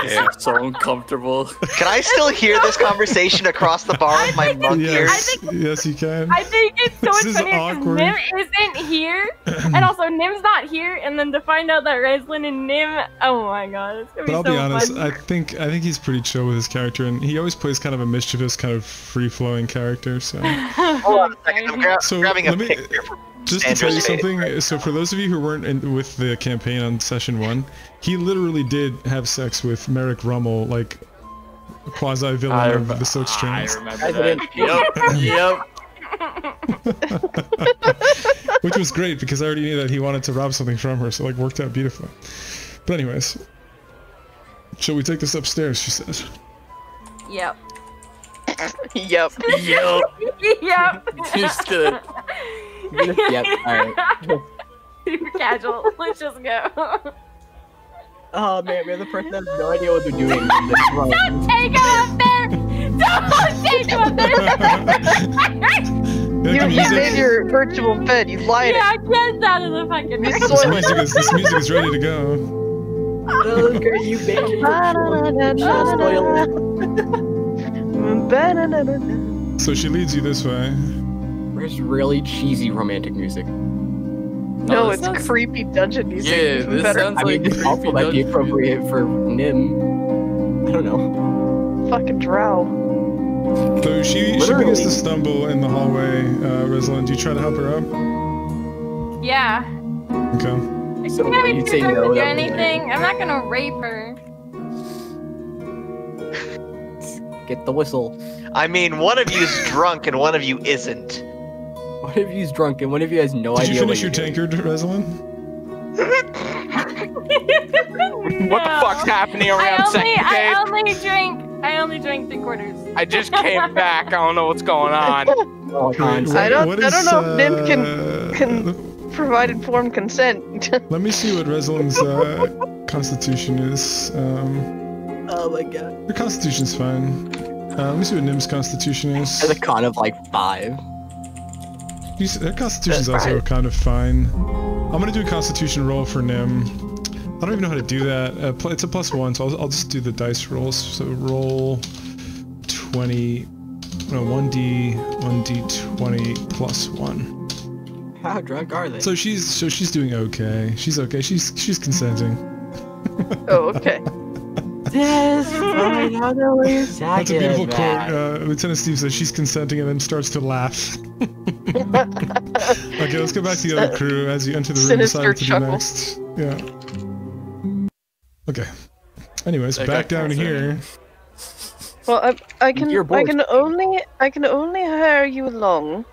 Yeah. So uncomfortable. Can I still hear this conversation across the bar with my monk Yes, ears? yes, you can. I think it's so much This is funnier because awkward. Nim isn't here, and also Nim's not here, and then to find out that Reslin and Nim, oh my god, it's gonna But I'll be so be honest, funny. I think he's pretty chill with his character, and he always plays kind of a mischievous, kind of free-flowing character. So, Hold on a second. I'm So, grabbing a let me- picture from just to tell you Sandra's face. something, so for those of you who weren't with the campaign on session 1, he literally did have sex with Merrick Rummel, like quasi-villain of the Silk I Strands, remember that. Yep. which was great because I already knew that he wanted to rob something from her, so like worked out beautifully. But anyways, shall we take this upstairs? She says. Yep. Yep. Yep. Yep. Just gonna. Yep, alright. Super casual. Let's just go. Oh man, the person has no idea what they're doing. That's wrong. Don't take him up there! Don't take him up there! Yeah, You the made music, your virtual bed, you lied. Yeah, get out of the fucking Miss room. Soylent. this music is ready to go. Look at you, baby. So she leads you this way. Where's really cheesy romantic music? No, this it's sounds- creepy dungeon music. Yeah, Even this better. sounds I mean, like this also creepy might be dungeon appropriate for Nim. I don't know. Fucking drow. So she begins Literally. to stumble in the hallway. Rosalind, do you try to help her up? Yeah. Okay. Is she So gonna be you'd too say drunk no, to do that would be anything? I'm not gonna rape her. Get the whistle. I mean, one of you's drunk and one of you isn't. One of you's drunk and one of you has no Did idea you finish what your you're doing. tankard, Rosalind? What the fuck's happening around second I day? only drank 3/4. I just came back. I don't know what's going on. Oh, cons. I don't What know is, if Nim can provide informed consent. Let me see what Rosalind's constitution is. Oh my god. Her constitution's fine. Let me see what Nim's constitution is. Has a con of like 5. Her constitution's also kind of fine. I'm gonna do a constitution roll for Nim. I don't even know how to do that. It's a +1, so I'll just do the dice rolls. So roll 20. No, 1d20 +1. How drunk are they? So she's doing okay. She's okay. She's consenting. Oh, okay. That's fine. How the hell are you That's a beautiful quote. Lieutenant Steve says she's consenting and then starts to laugh. Okay, let's go back to the other crew as you enter the room. Sinister Decide what to do chuckle. next. Yeah. Okay. Anyways, That back got down concerned. here. Well, I can You're bored. I can only hire you along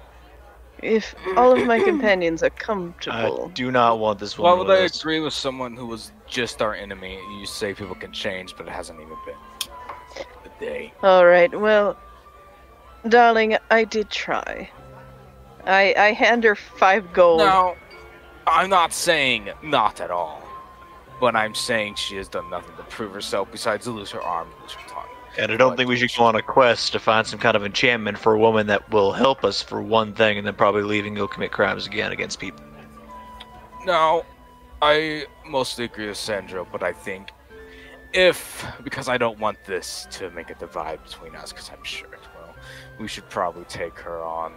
if all of my companions are I comfortable. do not want this Why woman would I with us. agree with someone who was just our enemy? You say people can change, but it hasn't even been a day. All right. Well, darling, I did try. I hand her 5 gold. No, I'm not saying not at all. But I'm saying she has done nothing to prove herself besides lose her arm and lose her tongue. And I don't think we should go on a quest to find some kind of enchantment for a woman that will help us for one thing and then probably leave and go commit crimes again against people. No, I mostly agree with Sandro, but I think because I don't want this to make a divide between us, because I'm sure it will, we should probably take her on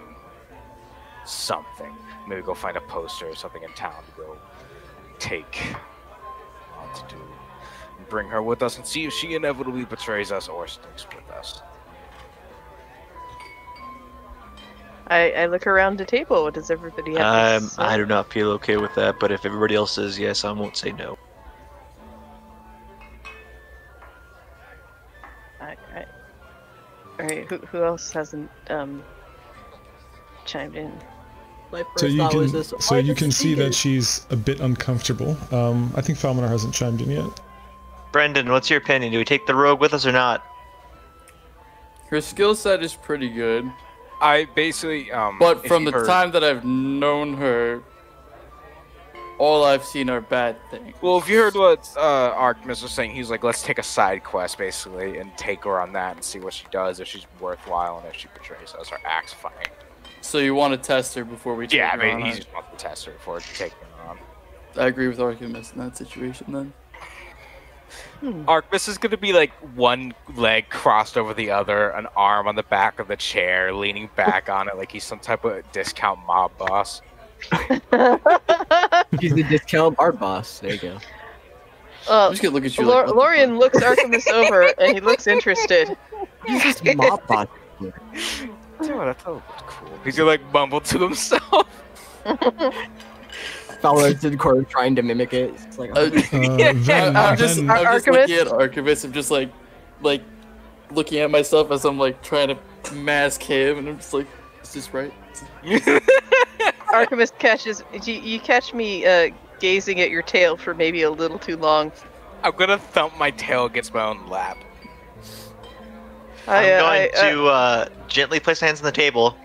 something. Maybe go find a poster or something in town to go take on to do. Bring her with us and see if she inevitably betrays us or sticks with us. I look around the table. What does everybody have to say? I do not feel okay with that, but if everybody else says yes, I won't say no. Alright, who else hasn't chimed in? My So first you thought was can this, so why you does can she see that get- she's a bit uncomfortable. I think Falmanar hasn't chimed in yet. Brendan, what's your opinion? Do we take the rogue with us or not? Her skill set is pretty good, I basically, but if from you the heard- time that I've known her, all I've seen are bad things. Well, if you heard what Artemis was saying, he's like, let's take a side quest, basically, and take her on that and see what she does, if she's worthwhile, and if she betrays us or acts funny. So you want to test her before we take Yeah, I her mean, on, he huh? just wants to test her before taking her on. I agree with Artemis in that situation then. Artemis is going to be like one leg crossed over the other, an arm on the back of the chair, leaning back on it like he's some type of discount mob boss. He's the discount art boss. There you go. I'm just gonna look at you like, what the Lorian fuck? looks Artemis over and he looks interested. He's just mob boss. Dude, I thought it was cool. He's gonna like mumble to himself. Fellas in the corner trying to mimic it. It's like, Uh, Ven, I'm just Ven- Archivist? looking at Archivist. I'm just like looking at myself as I'm like trying to mask him, and I'm just like, is this right? Artemis catches you catch me gazing at your tail for maybe a little too long. I'm gonna thump my tail against my own lap. I'm going to gently place my hands on the table,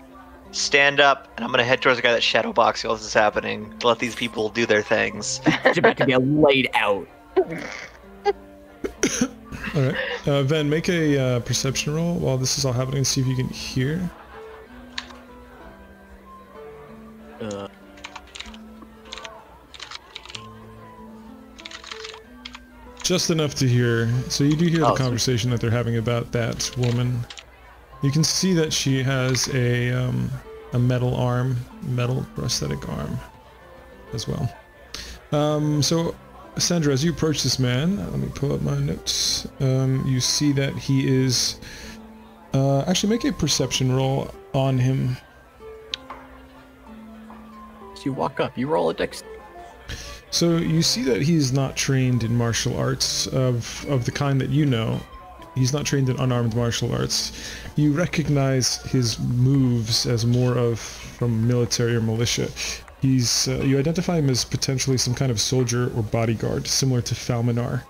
stand up, and I'm going to head towards the guy that's shadowboxing while this is happening to let these people do their things. it's about to get laid out. Alright. Ven, make a perception roll while this is all happening and see if you can hear. Just enough to hear. So you do hear the Oh, conversation that they're having about that woman. You can see that she has a metal arm, metal prosthetic arm. as well. So, Sandra, as you approach this man, let me pull up my notes. You see that he is... actually, make a perception roll on him. As you walk up, you roll a dex. So you see that he's not trained in martial arts of the kind that you know. He's not trained in unarmed martial arts. You recognize his moves as more of from military or militia. He's you identify him as potentially some kind of soldier or bodyguard, similar to Falminar.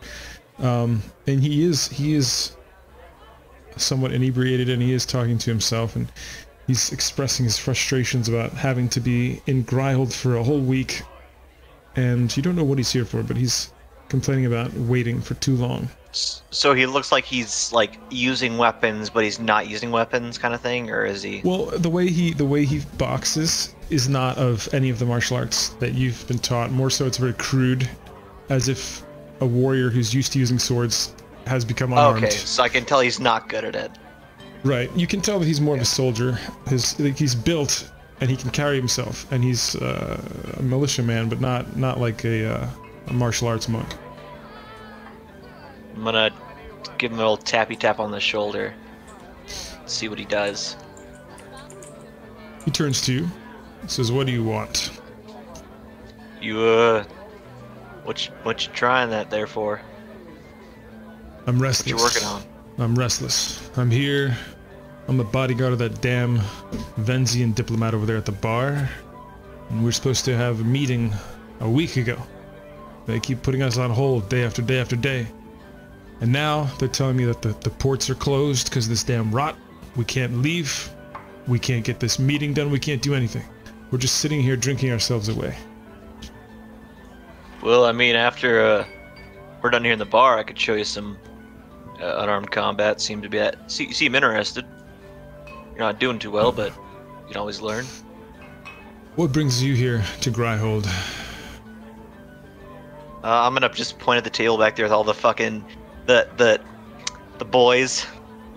And he is somewhat inebriated, and he is talking to himself, and he's expressing his frustrations about having to be in Gryhold for a whole week. And you don't know what he's here for, but he's complaining about waiting for too long. So he looks like he's like using weapons, but he's not using weapons, kind of thing, or is he? Well, the way he boxes is not of any of the martial arts that you've been taught. More so, it's very crude, as if a warrior who's used to using swords has become unarmed. Okay, so I can tell he's not good at it. Right. You can tell that he's more of a soldier. He's built and he can carry himself, and he's a militiaman, but not like a martial arts monk. I'm gonna give him a little tappy tap on the shoulder. See what he does. He turns to you, says, "What do you want?" You what you trying that there for? I'm restless. What you working on? I'm restless. I'm here. I'm the bodyguard of that damn Venzian diplomat over there at the bar. And we're supposed to have a meeting a week ago. They keep putting us on hold day after day after day. And now they're telling me that the ports are closed because of this damn rot. We can't leave. We can't get this meeting done. We can't do anything. We're just sitting here drinking ourselves away. Well, I mean, after we're done here in the bar, I could show you some unarmed combat. Seem to be seem interested. You're not doing too well, but you can always learn. What brings you here to Gryhold? I'm gonna just point at the table back there with all the fucking the boys.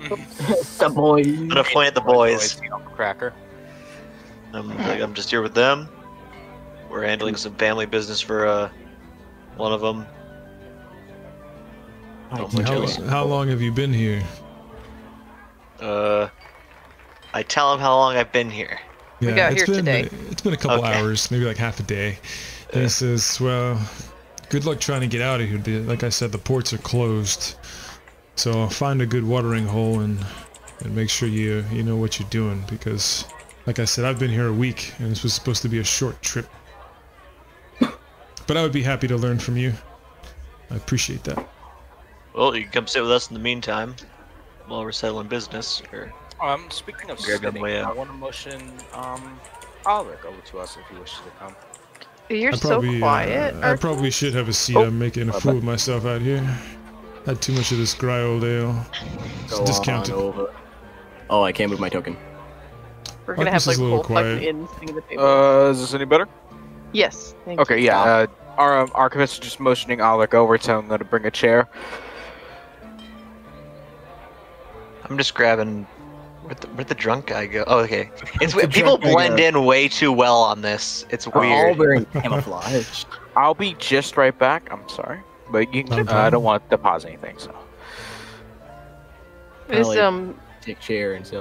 The boys. I'm gonna point at the boys. Cracker. I'm just here with them. We're handling some family business for one of them. How long have you been here? I tell him how long I've been here. Yeah, got here today. It's been a couple Okay. hours, maybe like half a day. And he says, "Well, good luck trying to get out of here. Like I said, the ports are closed. So find a good watering hole and make sure you know what you're doing, because, like I said, I've been here a week and this was supposed to be a short trip. But I would be happy to learn from you. I appreciate that." Well, you can come sit with us in the meantime while we're settling business. Or Speaking of Grab him sitting, way I out. want to motion Alric over to us if he wishes to come. You're I so probably, quiet. I probably should have a seat. I'm making a fool of myself out here. Had too much of this Gryhold ale. It's Go discounted. on over. Oh, I can't move my token. We're gonna Marcus have is like a little full fucking quiet. in sitting at the table. Is this any better? Yes. Thank Okay, you. yeah. Our archivist is just motioning Alec over, telling him to bring a chair. I'm just grabbing. Where'd the drunk guy go? Oh, okay. It's The people drunk guy blend goes. in way too well on this. It's We're all weird. wearing camouflage. I'll be just right back. I'm sorry, but you can, I don't want to deposit anything. So Is Kinda Take chair and sit.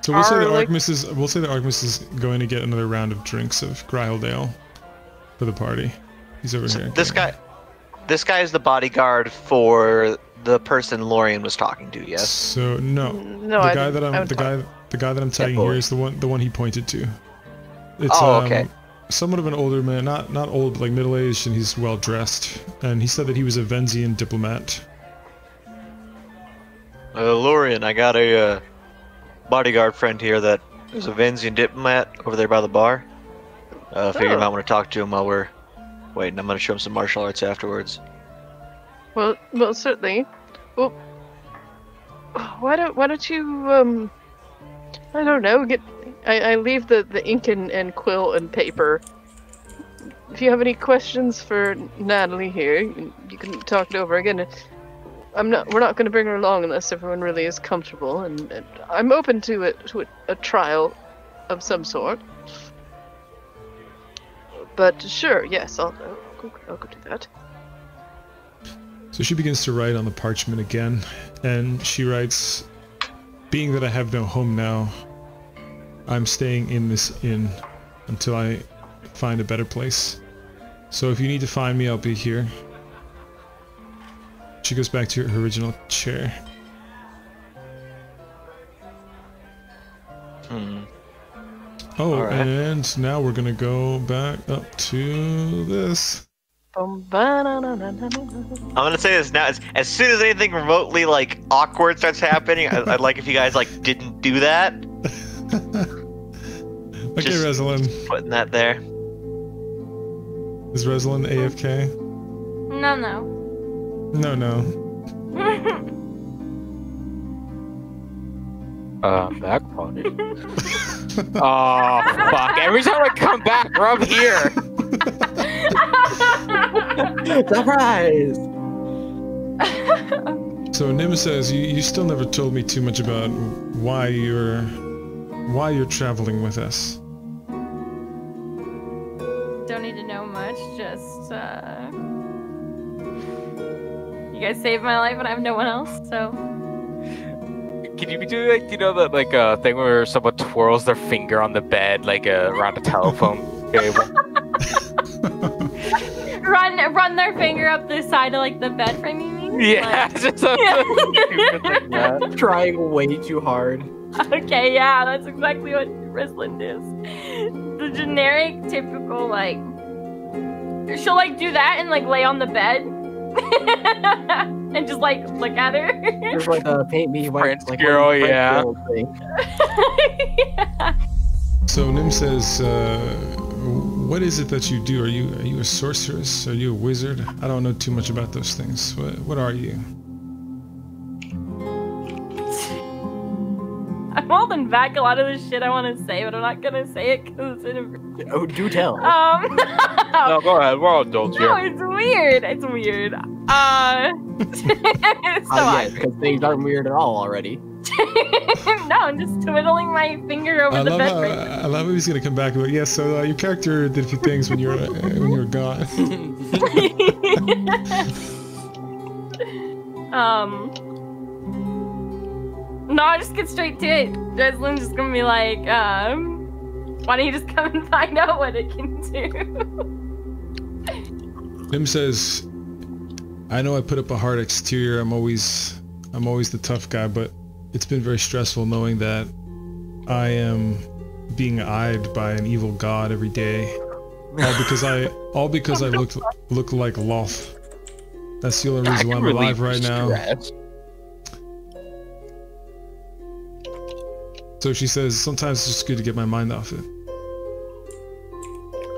So we'll say Are, that like- Archmus is going to get another round of drinks of Gryhold ale for the party. He's over So here. this guy is the bodyguard for the person Lorian was talking to. Yes. So no, No, the I guy didn't- that I I'm haven't the guy that I'm tagging boy. here is the one he pointed to. It's Oh, okay. somewhat of an older man, not old, but like middle aged, and he's well dressed. And he said that he was a Venzian diplomat. Lorian, I got a bodyguard friend here that is a Venzian diplomat over there by the bar. Figured I might want to talk to him while we're waiting. I'm gonna show him some martial arts afterwards. Well, certainly. Well, why don't you I don't know. I leave the ink and quill and paper. If you have any questions for Natalie here, you can talk it over again. We're not going to bring her along unless everyone really is comfortable, and I'm open to a trial of some sort. But sure, yes, I'll go do that. So she begins to write on the parchment again, and she writes, "Being that I have no home now, I'm staying in this inn until I find a better place. So if you need to find me, I'll be here." She goes back to her original chair. Oh, Alright. and now we're gonna go back up to this. Bum, ba-na-na-na-na-na. I'm gonna say this now. As soon as anything remotely like awkward starts happening, I'd like if you guys like didn't do that. Okay, Just- Reslin. Putting that there. Is Reslin AFK? No. No. Back party. Oh, fuck. Every time I come back, we're up here. Surprise! So Nim says, you still never told me too much about why you're traveling with us. Don't need to know much, just, you guys saved my life and I have no one else, so... Can you do like, you know, that like thing where someone twirls their finger on the bed, like around a telephone cable? Run their finger up the side of, like, the bed frame, you mean? Yeah, Like- just something stupid like that. Trying way too hard. Okay, yeah, that's exactly what Rislin is. The generic, typical, like... She'll, like, do that and, like, lay on the bed. And just, like, look at her. Just like a paint me white, French like girl, French yeah. girl thing. Yeah. So Nim says, what is it that you do? Are you a sorceress? Are you a wizard? I don't know too much about those things. What are you? I'm holding back a lot of the shit I want to say, but I'm not gonna say it because it's in Oh, do tell. No, go ahead. We're all adults No, here. it's weird. It's weird. So Yeah, because things aren't weird at all already. no, I'm just twiddling my finger over the bed frame. I love how he's gonna come back and go, yeah, so your character did a few things when you were gone. No, I'll just get straight to it. Reslin's just gonna be like, why don't you just come and find out what it can do? Nim says, I know I put up a hard exterior, I'm always the tough guy, but it's been very stressful knowing that I am being eyed by an evil god every day. All because I look like Loth. That's the only reason why I'm alive right now. So she says, sometimes it's just good to get my mind off it.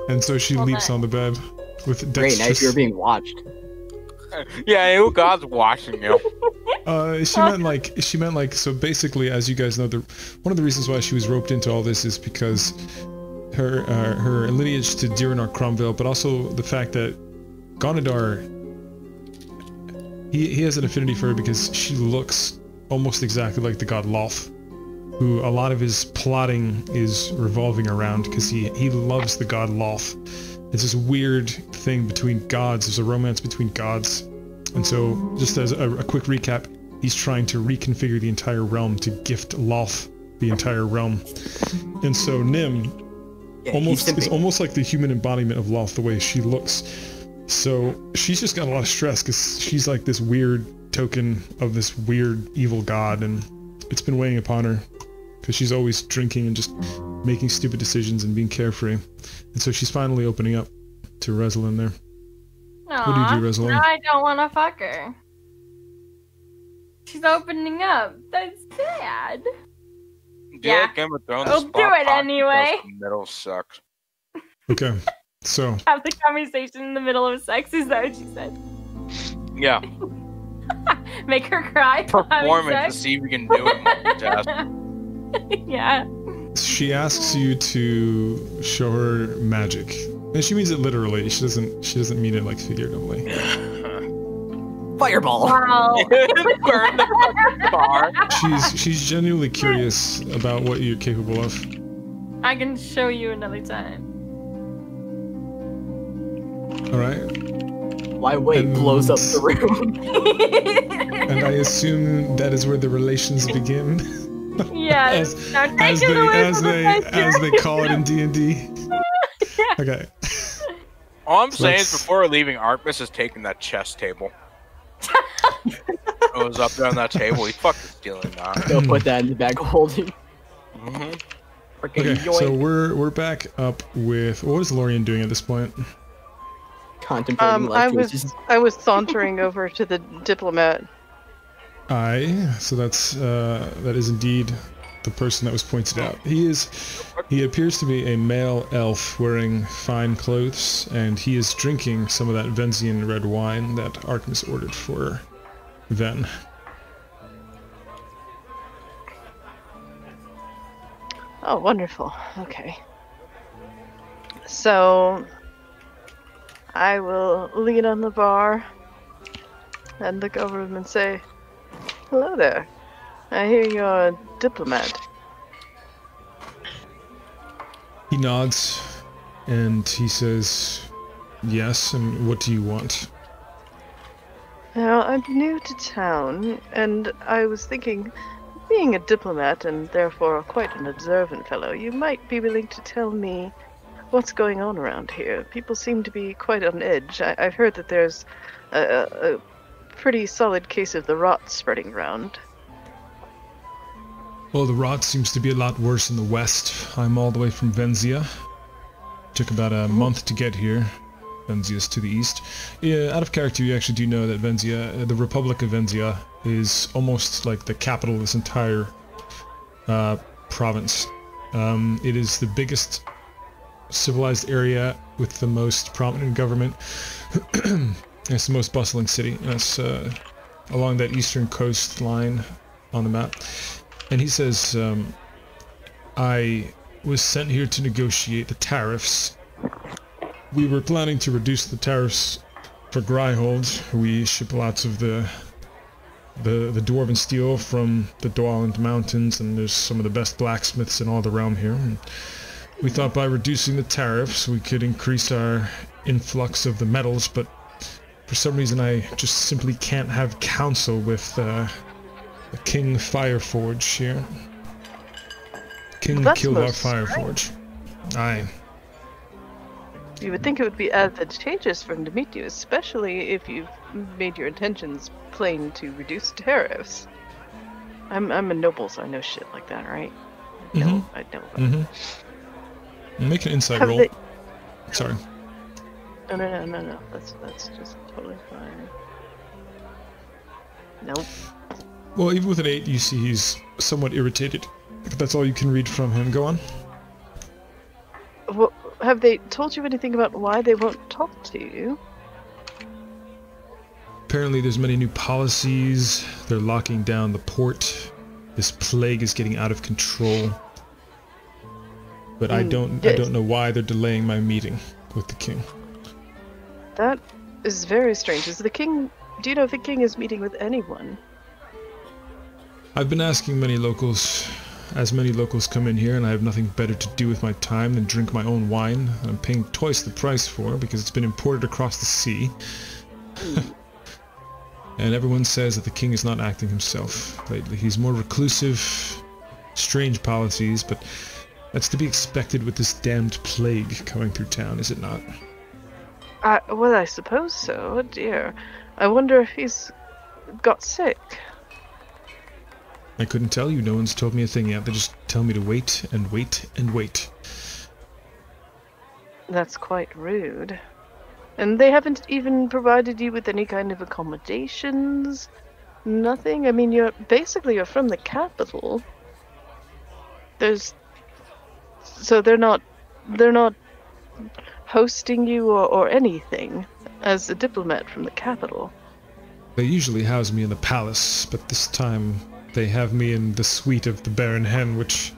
And so she leaps on the bed with Great, now dexterous... you're being watched. Yeah, who God's watching you? She meant like, so basically, as you guys know, one of the reasons why she was roped into all this is because her lineage to Dirinar Cromwell, but also the fact that Gonadar, he has an affinity for her because she looks almost exactly like the god Loth, who a lot of his plotting is revolving around because he loves the god Loth. It's this weird thing between gods. There's a romance between gods. And so, just as a quick recap, he's trying to reconfigure the entire realm to gift Loth the entire realm. And so Nim Yeah, is almost like the human embodiment of Loth, the way she looks. So she's just got a lot of stress because she's like this weird token of this weird evil god, and it's been weighing upon her because she's always drinking and just making stupid decisions and being carefree. And so she's finally opening up to Reslin there. Aww, What do you do, Reslin? now I don't want to fuck her. She's opening up. That's sad. Yeah, Yeah. Game of Thrones. I'll spot do it podcast anyway. in the middle sucks. Okay, so Have the conversation in the middle of sex. Is that what she said? Yeah, Make her cry. while having performance to sex? see if we can do it. Multitask. Yeah. she asks you to show her magic. And she means it literally. She doesn't mean it like figuratively. Fireball! Wow. Burn the fucking car. She's genuinely curious about what you're capable of. I can show you another time. Alright? Why wait? Blows up the room. And I assume that is where the relations begin. Yeah. Now take as it away as from the as they picture. call it in D&D. Okay. All I'm saying Let's- is before leaving, Artemis is taking that chess table. It was up there on that table. He's fucking stealing that. Go put that in the bag of holding. Mm-hmm. Freaking Okay, so yoink. we're back up with what is Lorian doing at this point? Contemplating I life choices. was sauntering over to the diplomat. Aye, so that's that is indeed the person that was pointed out. He appears to be a male elf wearing fine clothes, and he is drinking some of that Venzian red wine that Artemis ordered for Ven. Oh, wonderful. Okay. So, I will lean on the bar and look over him and say, "Hello there. I hear you're a diplomat." He nods, and he says, "Yes, and what do you want?" Now, I'm new to town, and I was thinking, being a diplomat and therefore quite an observant fellow, you might be willing to tell me what's going on around here. People seem to be quite on edge. I've heard that there's a pretty solid case of the rot spreading around. Well, the rot seems to be a lot worse in the west. I'm all the way from Venzia. Took about a month to get here. Venzia's to the east. Yeah, out of character, you actually do know that Venzia, the Republic of Venzia, is almost like the capital of this entire province. It is the biggest civilized area with the most prominent government. It's the most bustling city. And it's along that eastern coastline on the map. And he says, I was sent here to negotiate the tariffs. We were planning to reduce the tariffs for Gryhold. We ship lots of the dwarven steel from the Dwalland Mountains, and there's some of the best blacksmiths in all the realm here. And we thought by reducing the tariffs we could increase our influx of the metals, but for some reason I just simply can't have counsel with the King Fireforge here. King That's killed our most Fireforge. Aye. You would think it would be advantageous for him to meet you, especially if you've made your intentions plain to reduce tariffs. I'm a noble, so I know shit like that, right? No, I know. Make an insight Have roll. they- Sorry. No. That's just totally fine. Nope. Well, even with an 8, you see he's somewhat irritated. If that's all you can read from him. Go on. Well, have they told you anything about why they won't talk to you? Apparently there's many new policies. They're locking down the port. This plague is getting out of control. But I don't know why they're delaying my meeting with the king. That is very strange. Is the king? Do you know if the king is meeting with anyone? I've been asking many locals, as many locals come in here, and I have nothing better to do with my time than drink my own wine. I'm paying twice the price for it because it's been imported across the sea. And everyone says that the king is not acting himself lately. He's more reclusive, strange policies, but that's to be expected with this damned plague coming through town, is it not? Well, I suppose so. Oh dear. I wonder if he's got sick. I couldn't tell you. No one's told me a thing yet. They just tell me to wait and wait and wait. That's quite rude. And they haven't even provided you with any kind of accommodations? Nothing? I mean, you're from the capital. So they're not hosting you or anything as a diplomat from the capital. They usually house me in the palace, but this time they have me in the suite of the Baron Hen, which...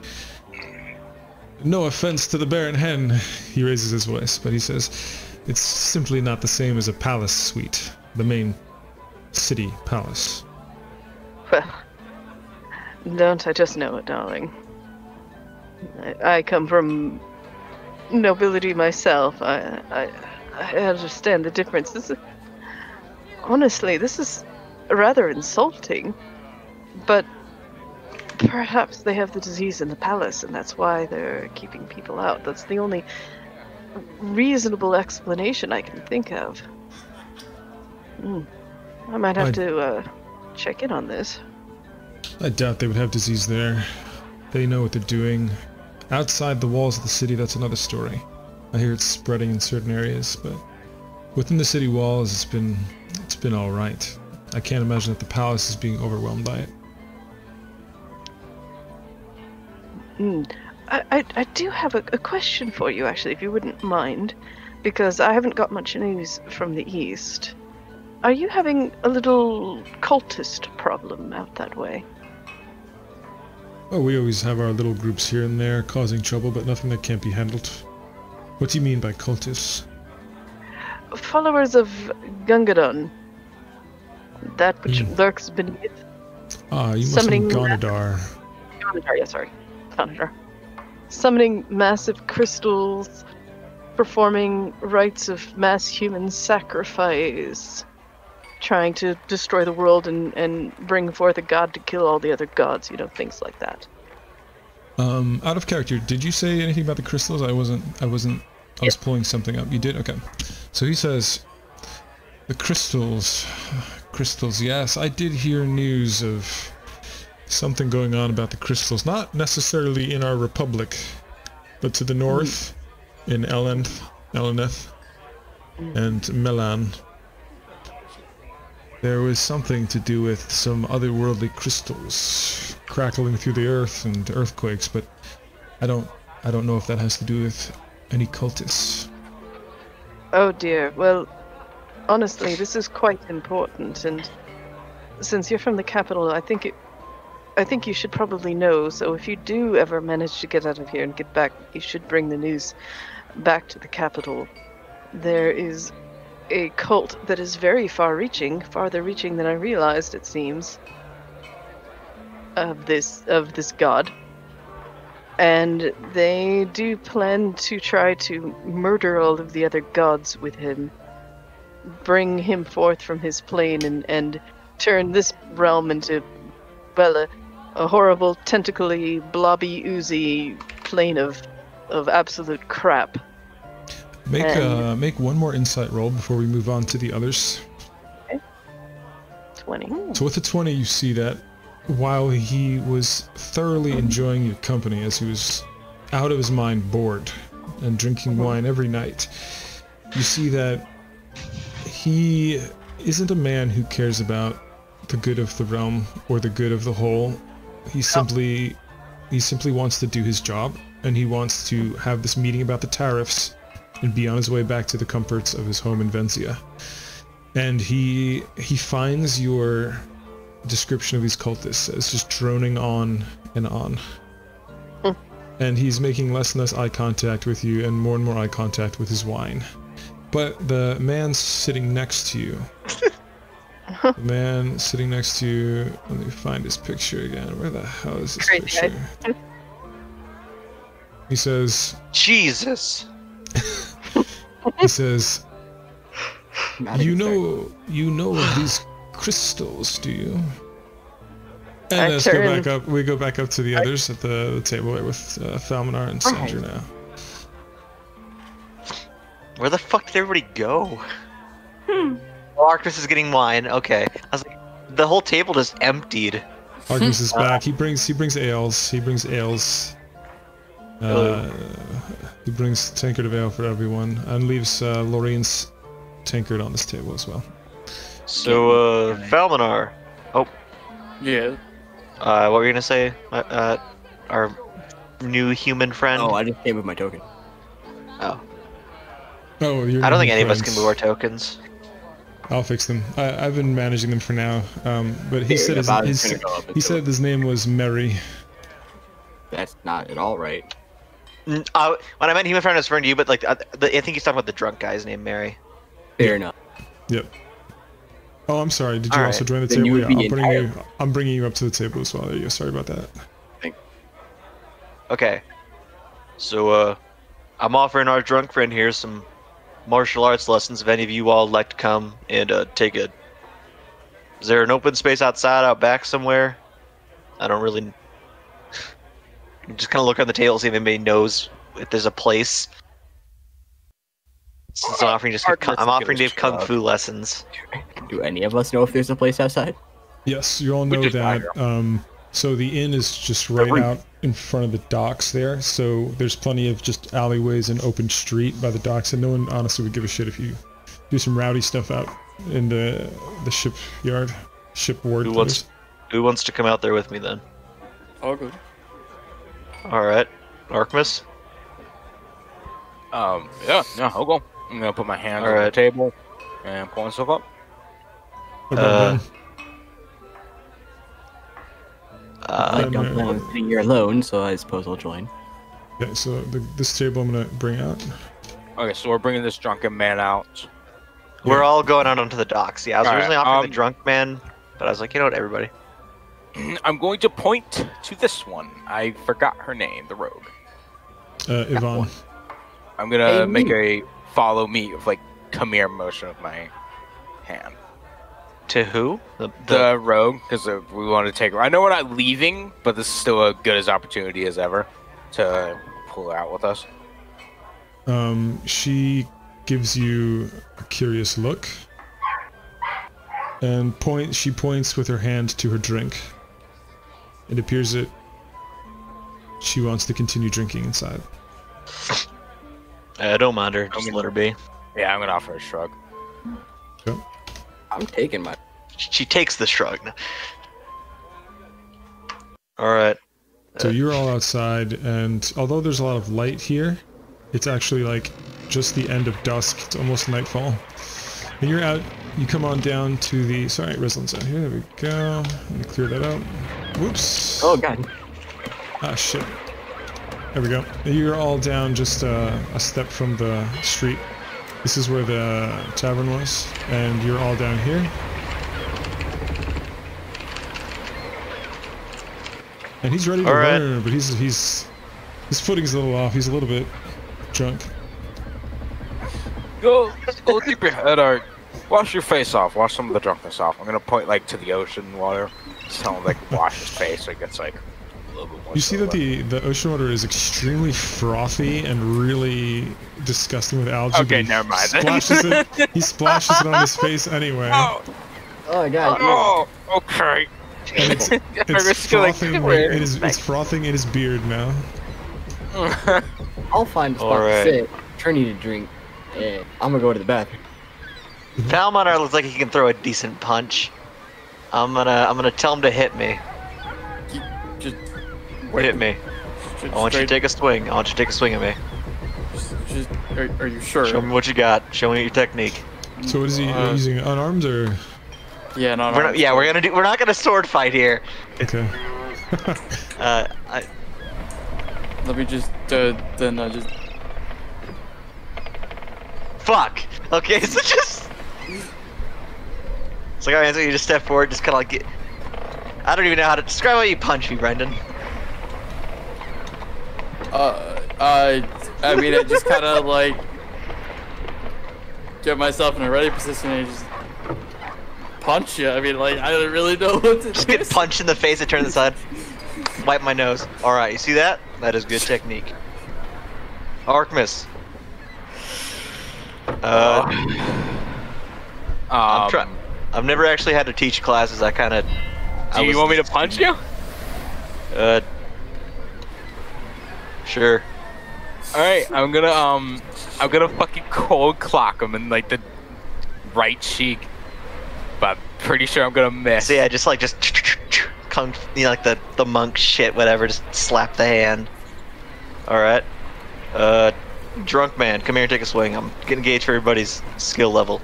No offense to the Baron Hen, he raises his voice, but he says, it's simply not the same as a palace suite, the main city palace. Well, don't I just know it, darling. I come from nobility myself. I understand the difference. Honestly, this is rather insulting. But perhaps they have the disease in the palace, and that's why they're keeping people out. That's the only reasonable explanation I can think of. I might have to check in on this. I doubt they would have disease there. They know what they're doing. Outside the walls of the city, that's another story. I hear it's spreading in certain areas, but within the city walls, it's been all right. I can't imagine that the palace is being overwhelmed by it. I do have a question for you, actually, if you wouldn't mind, because I haven't got much news from the east. Are you having a little cultist problem out that way? Oh, we always have our little groups here and there causing trouble, but nothing that can't be handled. What do you mean by cultists? Followers of Gungadon. That which lurks beneath. Ah, you must Summoning mean Gonadar. Gonadar, yeah, sorry. Gonadar. Summoning massive crystals, performing rites of mass human sacrifice, trying to destroy the world and bring forth a god to kill all the other gods, things like that. Out of character, did you say anything about the crystals? I was pulling something up. You did? Okay. So he says, the crystals, yes, I did hear news of something going on about the crystals, not necessarily in our republic, but to the north, in Eleneth, and Melan. There was something to do with some otherworldly crystals crackling through the earth and earthquakes, but I don't know if that has to do with any cultists. Oh dear. Well, honestly, this is quite important, and since you're from the capital, I think you should probably know. So if you do ever manage to get out of here and get back, you should bring the news back to the capital. There is a cult that is very far-reaching, farther reaching than I realized, it seems, of this god. And they do plan to try to murder all of the other gods with him, bring him forth from his plane, and turn this realm into, well, a horrible, tentacly, blobby, oozy plane of absolute crap. Make one more insight roll before we move on to the others. Okay. 20. So with the 20, you see that while he was thoroughly enjoying your company, as he was out of his mind bored and drinking wine every night, you see that he isn't a man who cares about the good of the realm or the good of the whole. He simply wants to do his job, and he wants to have this meeting about the tariffs and be on his way back to the comforts of his home in Vencia. And he finds your description of these cultists as just droning on and on. And he's making less and less eye contact with you and more eye contact with his wine. But the man sitting next to you, let me find his picture again. Where the hell is this picture? He says, Jesus. He says, you know of these crystals, do you? And let's go back up. We go back up to the others at the table with Falmanar and Sandra now. Where the fuck did everybody go? Arcus is getting wine. Okay, I was like, the whole table just emptied. Arcus is back. He brings ales. He brings ales. He brings a tankard of ale for everyone and leaves Lorraine's tankard on this table as well. So, Falmanar. Oh. Yeah. What were you gonna say? Our new human friend? Oh, I just came with my token. Oh. Oh, you're I don't think any friends. of us can move our tokens. I'll fix them. I've been managing them for now. But he said his name was Mary. That's not at all right. When I meant human friend, I was referring to you, but like I think he's talking about the drunk guy's name, Mary. Fair enough. Yep. Oh, I'm sorry. Did you All also right. join the Then table? you would Yeah, be I'm bringing you up to the table as well. There you go. Sorry about that. Okay. So I'm offering our drunk friend here some martial arts lessons if any of you all would like to come and take a. Is there an open space outside, out back somewhere? I don't really. I'm just kind of look on the table, see if anybody knows if there's a place. Since I'm offering to give kung fu lessons. Do any of us know if there's a place outside? Yes, you all know that. So the inn is just right out in front of the docks there. So there's plenty of just alleyways and open street by the docks, and no one honestly would give a shit if you do some rowdy stuff out in the shipyard, shipboard. Who wants to come out there with me then? All good. All right, Archmus. Yeah, I'll go. I'm gonna put my hands on the table and pull myself up. I don't plan on sitting here alone, so I suppose I'll join. Okay, so this table I'm gonna bring out. Okay, so we're bringing this drunken man out. We're all going out onto the docks. Yeah, I was originally offering the drunk man, but I was like, you know what, everybody. I'm going to point to this one. I forgot her name, the rogue. Yvonne. I'm gonna make a follow me of like come here motion with my hand. To who? The rogue, because we want to take her. I know we're not leaving, but this is still as good as opportunity as ever to pull her out with us. She gives you a curious look, and she points with her hand to her drink. It appears that she wants to continue drinking inside. I don't mind her. Just let her be. Yeah, I'm gonna offer a shrug. Okay. I'm taking my. She takes the shrug. All right. So you're all outside, and although there's a lot of light here, it's actually like just the end of dusk. It's almost nightfall. And you're out. You come on down to the. Sorry, Reslin's out here. There we go. Let me clear that out. Whoops. Oh god. Ah shit. There we go. You're all down just a step from the street. This is where the tavern was, and you're all down here. And he's ready to learn, but his footing's a little off. He's a little bit drunk. Go keep your head out. Wash your face off. Wash some of the drunkenness off. I'm gonna point like to the ocean water. Just tell him like wash his face so it gets like a little bit more. You see that the ocean water is extremely frothy and really disgusting with algae. Okay, never mind. He splashes it on his face anyway. Oh god. Oh, okay. And it's frothing. It's frothing in his beard now. I'll find a spot to sit, turn you to drink, and I'm gonna go to the bathroom. Palmanar looks like he can throw a decent punch. I'm gonna tell him to hit me. Just hit me. I want you to take a swing. I want you to take a swing at me. Are you sure? Show me what you got. Show me your technique. So what is he using? Unarmed or? Yeah, no. We're not gonna sword fight here. Okay. Let me just just. Fuck. Okay, so just. It's like, alright, so you just step forward, just kind of like get. I don't even know how to describe how you punch me, Brendan. I mean, I just kind of like get myself in a ready position and just punch you. I mean, like, I don't really know what to do. Just get punched in the face and turn aside. Wipe my nose. Alright, you see that? That is good technique. Archmus. I've never actually had to teach classes. I kind of. Do you want me to punch you? Sure. All right, I'm gonna fucking cold clock him in like the right cheek, but I'm pretty sure I'm gonna miss. So yeah, just like like the monk shit, whatever. Just slap the hand. All right. Drunk man, come here and take a swing. I'm getting gauge for everybody's skill level.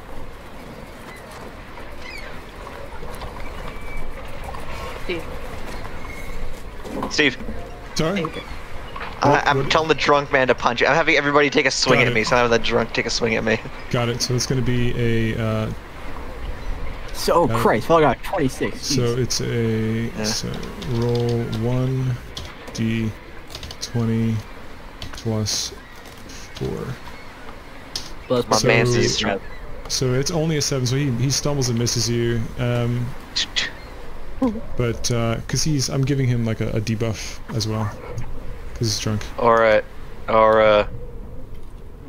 Steve. Sorry? I'm telling the drunk man to punch you. I'm having everybody take a swing at me, so I'm having the drunk take a swing at me. Got it. So it's going to be a... Christ, well, I got 26. So it's a... So roll 1d20 plus 4. Plus My So- man sees trap. So it's only a 7, so he stumbles and misses you. But because I'm giving him like a debuff as well, because he's drunk. Or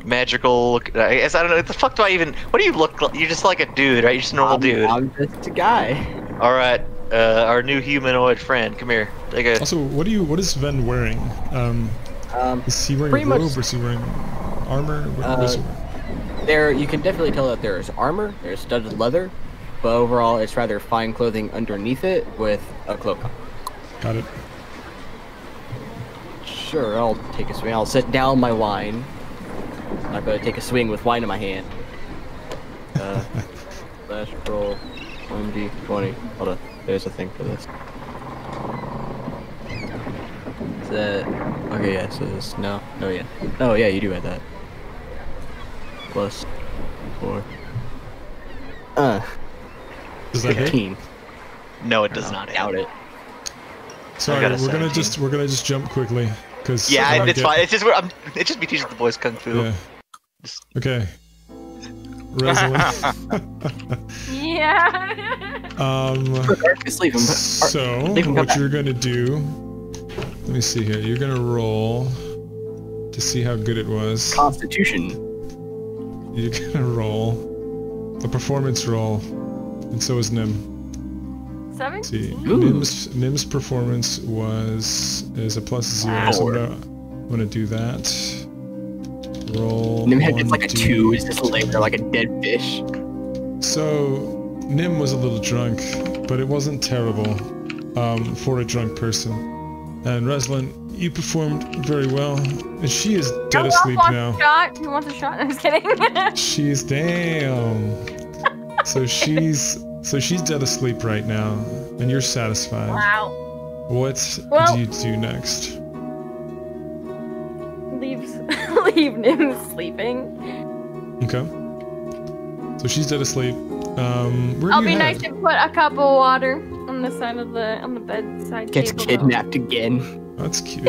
magical. I guess I don't know. What the fuck do I even? What do you look like? You're just like a dude, right? You're just a normal dude. I'm just a guy. All right. Our new humanoid friend, come here. Take a. Also, what is Ven wearing? Is he wearing pretty a much- robe or is he wearing armor? What is he wearing? There, you can definitely tell that there's armor, there's studded leather, but overall it's rather fine clothing underneath it with a cloak on. Got it. Sure, I'll take a swing. I'll set down my wine. I'm not gonna take a swing with wine in my hand. Slash roll 1d20. Hold on, there's a thing for this. Is that okay? Yeah. So this no, yeah. Oh yeah, you do have that. Plus 4. Does that hit? 15. No, it does not. Doubt it. Sorry, got a we're gonna 17. just jump quickly because Yeah, it's fine. It's just it's just me teaching the boys kung fu. Yeah. Okay. Rosalind. Yeah. Just leave him. So leave him come what back. you're gonna do? Let me see here. You're gonna roll to see how good it was. Constitution. You're gonna roll a performance roll, and so is Nim. 7? Let's see, Ooh. Nim's performance is a +0, so I'm gonna do that. Roll. Nim had it's like a 1d. 2. It's just laying there like a dead fish. So Nim was a little drunk, but it wasn't terrible for a drunk person. And Rosalind, you performed very well. And she is dead asleep wants now. a shot? Who wants a shot? I'm just kidding. She's damn. So she's dead asleep right now, and you're satisfied. Wow. What Well- do you do next? Leave Nim sleeping. Okay. So she's dead asleep. Where I'll do you be head? nice and put a cup of water on the side of the bedside Gets table. kidnapped again. That's cute.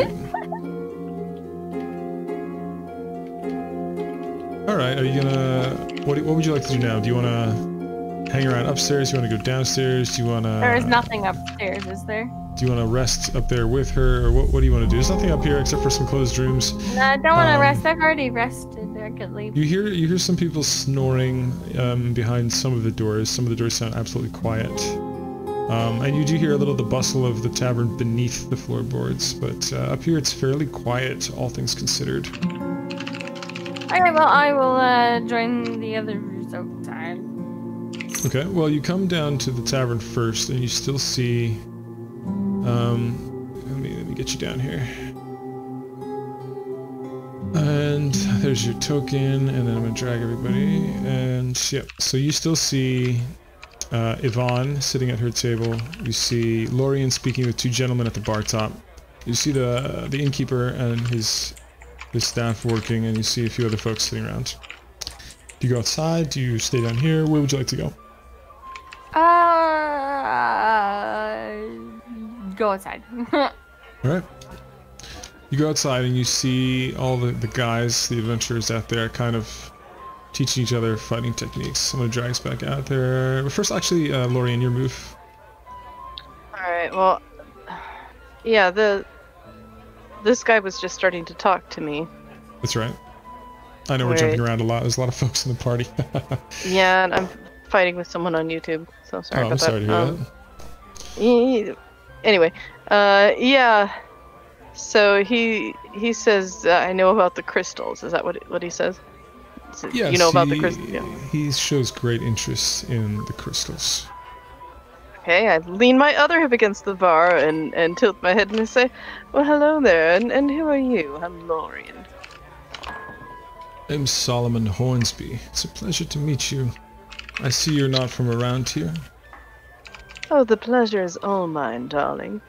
All right. Are you gonna? What would you like to do now? Do you wanna hang around upstairs? Do you wanna go downstairs? Do you wanna? There is nothing upstairs, is there? Do you wanna rest up there with her, or what do you wanna do? There's nothing up here except for some closed rooms. No, I don't want to Um, rest. I've already rested. I could leave. You hear some people snoring behind some of the doors. Some of the doors sound absolutely quiet. And you do hear a little of the bustle of the tavern beneath the floorboards, but up here it's fairly quiet, all things considered. Okay, well, I will join the others outside. Okay, well you come down to the tavern first, and you still see. Let me get you down here. And there's your token, and then I'm gonna drag everybody. And yep, so you still see Yvonne sitting at her table. You see Lorien speaking with two gentlemen at the bar top. You see the innkeeper and his staff working, and you see a few other folks sitting around. Do you go outside? Do you stay down here? Where would you like to go? Go outside. Alright. You go outside and you see all the guys, the adventurers out there kind of teaching each other fighting techniques. I'm gonna drag us back out there. But first, actually, Lorien, your move. Alright, well, yeah, this guy was just starting to talk to me. That's right. I know we're Right. jumping around a lot. There's a lot of folks in the party. Yeah, and I'm fighting with someone on YouTube, so sorry Oh, about I'm sorry to that. hear that. Anyway, yeah. So he says, I know about the crystals. Is that what he says? Yes, You know about the crystals? Yeah. He shows great interest in the crystals. Okay, I lean my other hip against the bar and tilt my head and I say, well, hello there, and who are you? I'm Lorien. I'm Solomon Hornsby. It's a pleasure to meet you. I see you're not from around here. Oh, the pleasure is all mine, darling.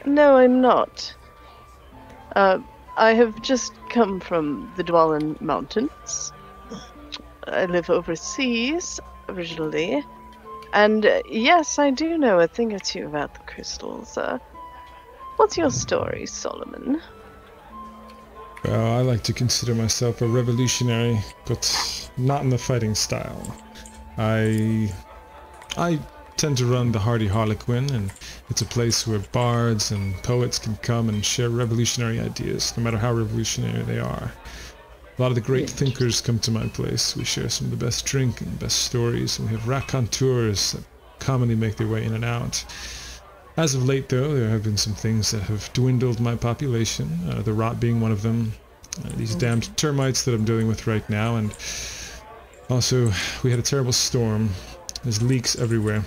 No, I'm not. I have just come from the Dwalin Mountains. I live overseas, originally. And yes, I do know a thing or two about the crystals. What's your story, Solomon? Well, I like to consider myself a revolutionary, but not in the fighting style. I tend to run the Hardy Harlequin, and it's a place where bards and poets can come and share revolutionary ideas, no matter how revolutionary they are. A lot of the great thinkers come to my place. We share some of the best drink and best stories, and we have raconteurs that commonly make their way in and out. As of late, though, there have been some things that have dwindled my population, the rot being one of them, these damned termites that I'm dealing with right now, and also we had a terrible storm. There's leaks everywhere.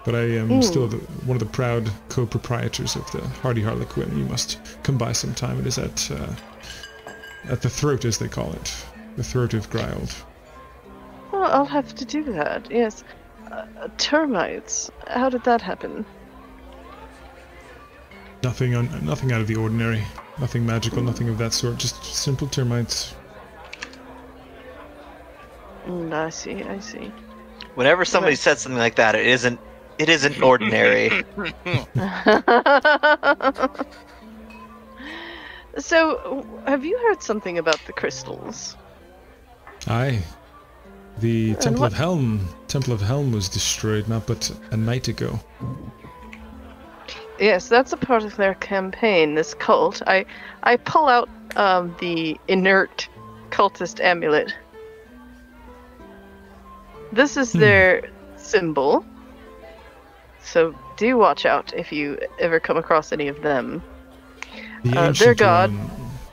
But I am still one of the proud co-proprietors of the Hardy Harlequin. You must come by sometime. It is at the throat, as they call it. The throat of Gryld. Well, I'll have to do that, yes. Termites. How did that happen? Nothing out of the ordinary. Nothing magical, nothing of that sort. Just simple termites. I see. Whenever somebody says something like that, it isn't ordinary. So, have you heard something about the crystals? Aye. The Temple of Helm was destroyed not but a night ago. Yes, that's a part of their campaign, this cult. I pull out the inert cultist amulet. This is their symbol. So do watch out if you ever come across any of them. The ancient their god. one,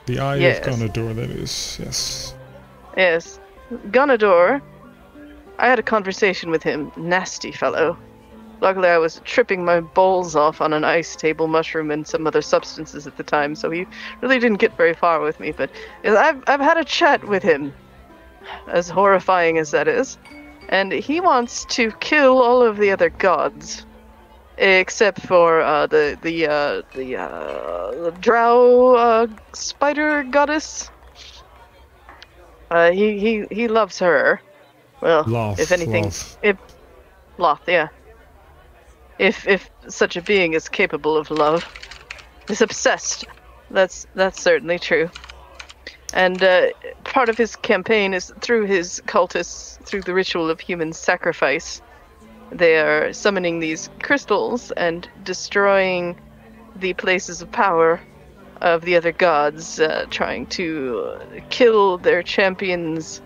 the Eye of Gonador, that is, yes. Yes. Gonador, I had a conversation with him. Nasty fellow. Luckily I was tripping my balls off on an ice table mushroom and some other substances at the time, so he really didn't get very far with me, but I've had a chat with him, as horrifying as that is, and he wants to kill all of the other gods, except for the drow spider goddess. He loves her. Well, Loth, if anything, Loth, yeah. If such a being is capable of love, is obsessed. That's certainly true. And part of his campaign is through his cultists, through the ritual of human sacrifice. They are summoning these crystals and destroying the places of power of the other gods, trying to kill their champions,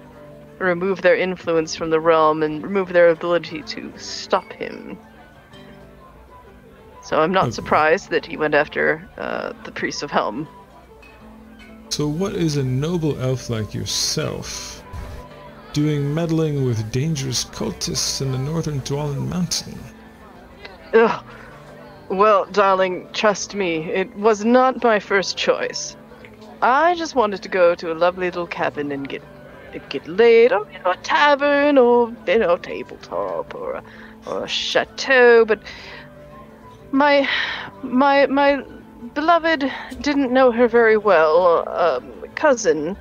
remove their influence from the realm, and remove their ability to stop him. So I'm not surprised that he went after the Priest of Helm. So what is a noble elf like yourself doing meddling with dangerous cultists in the northern Dwalin Mountain? Ugh. Well, darling, trust me, it was not my first choice. I just wanted to go to a lovely little cabin and get laid, or a tavern, or tabletop, or a chateau. But my beloved didn't know her very well. Cousin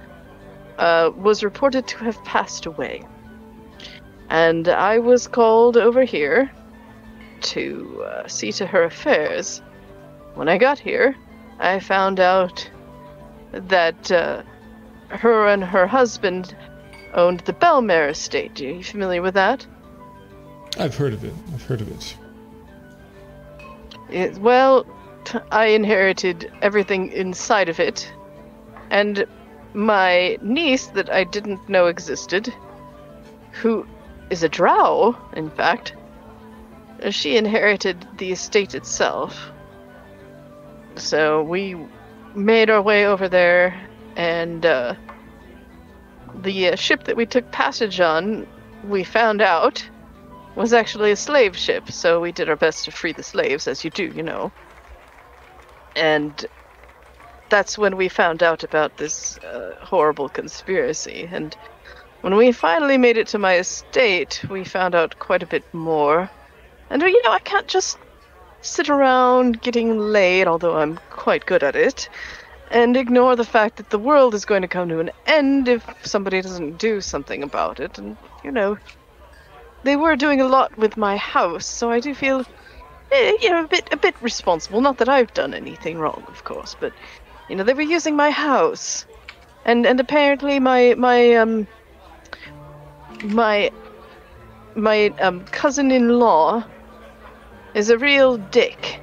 was reported to have passed away, and I was called over here to see to her affairs. When I got here, I found out that her and her husband owned the Belmare estate. Are you familiar with that? I've heard of it. Well, I inherited everything inside of it, and my niece that I didn't know existed, who is a drow, in fact, she inherited the estate itself. So we made our way over there, and the ship that we took passage on, we found out, was actually a slave ship, so we did our best to free the slaves, as you do, you know. And that's when we found out about this horrible conspiracy, and when we finally made it to my estate, we found out quite a bit more. And, I can't just sit around getting laid, although I'm quite good at it, and ignore the fact that the world is going to come to an end if somebody doesn't do something about it. And, they were doing a lot with my house, so I do feel, a bit responsible. Not that I've done anything wrong, of course, but, they were using my house. And apparently my cousin-in-law is a real dick.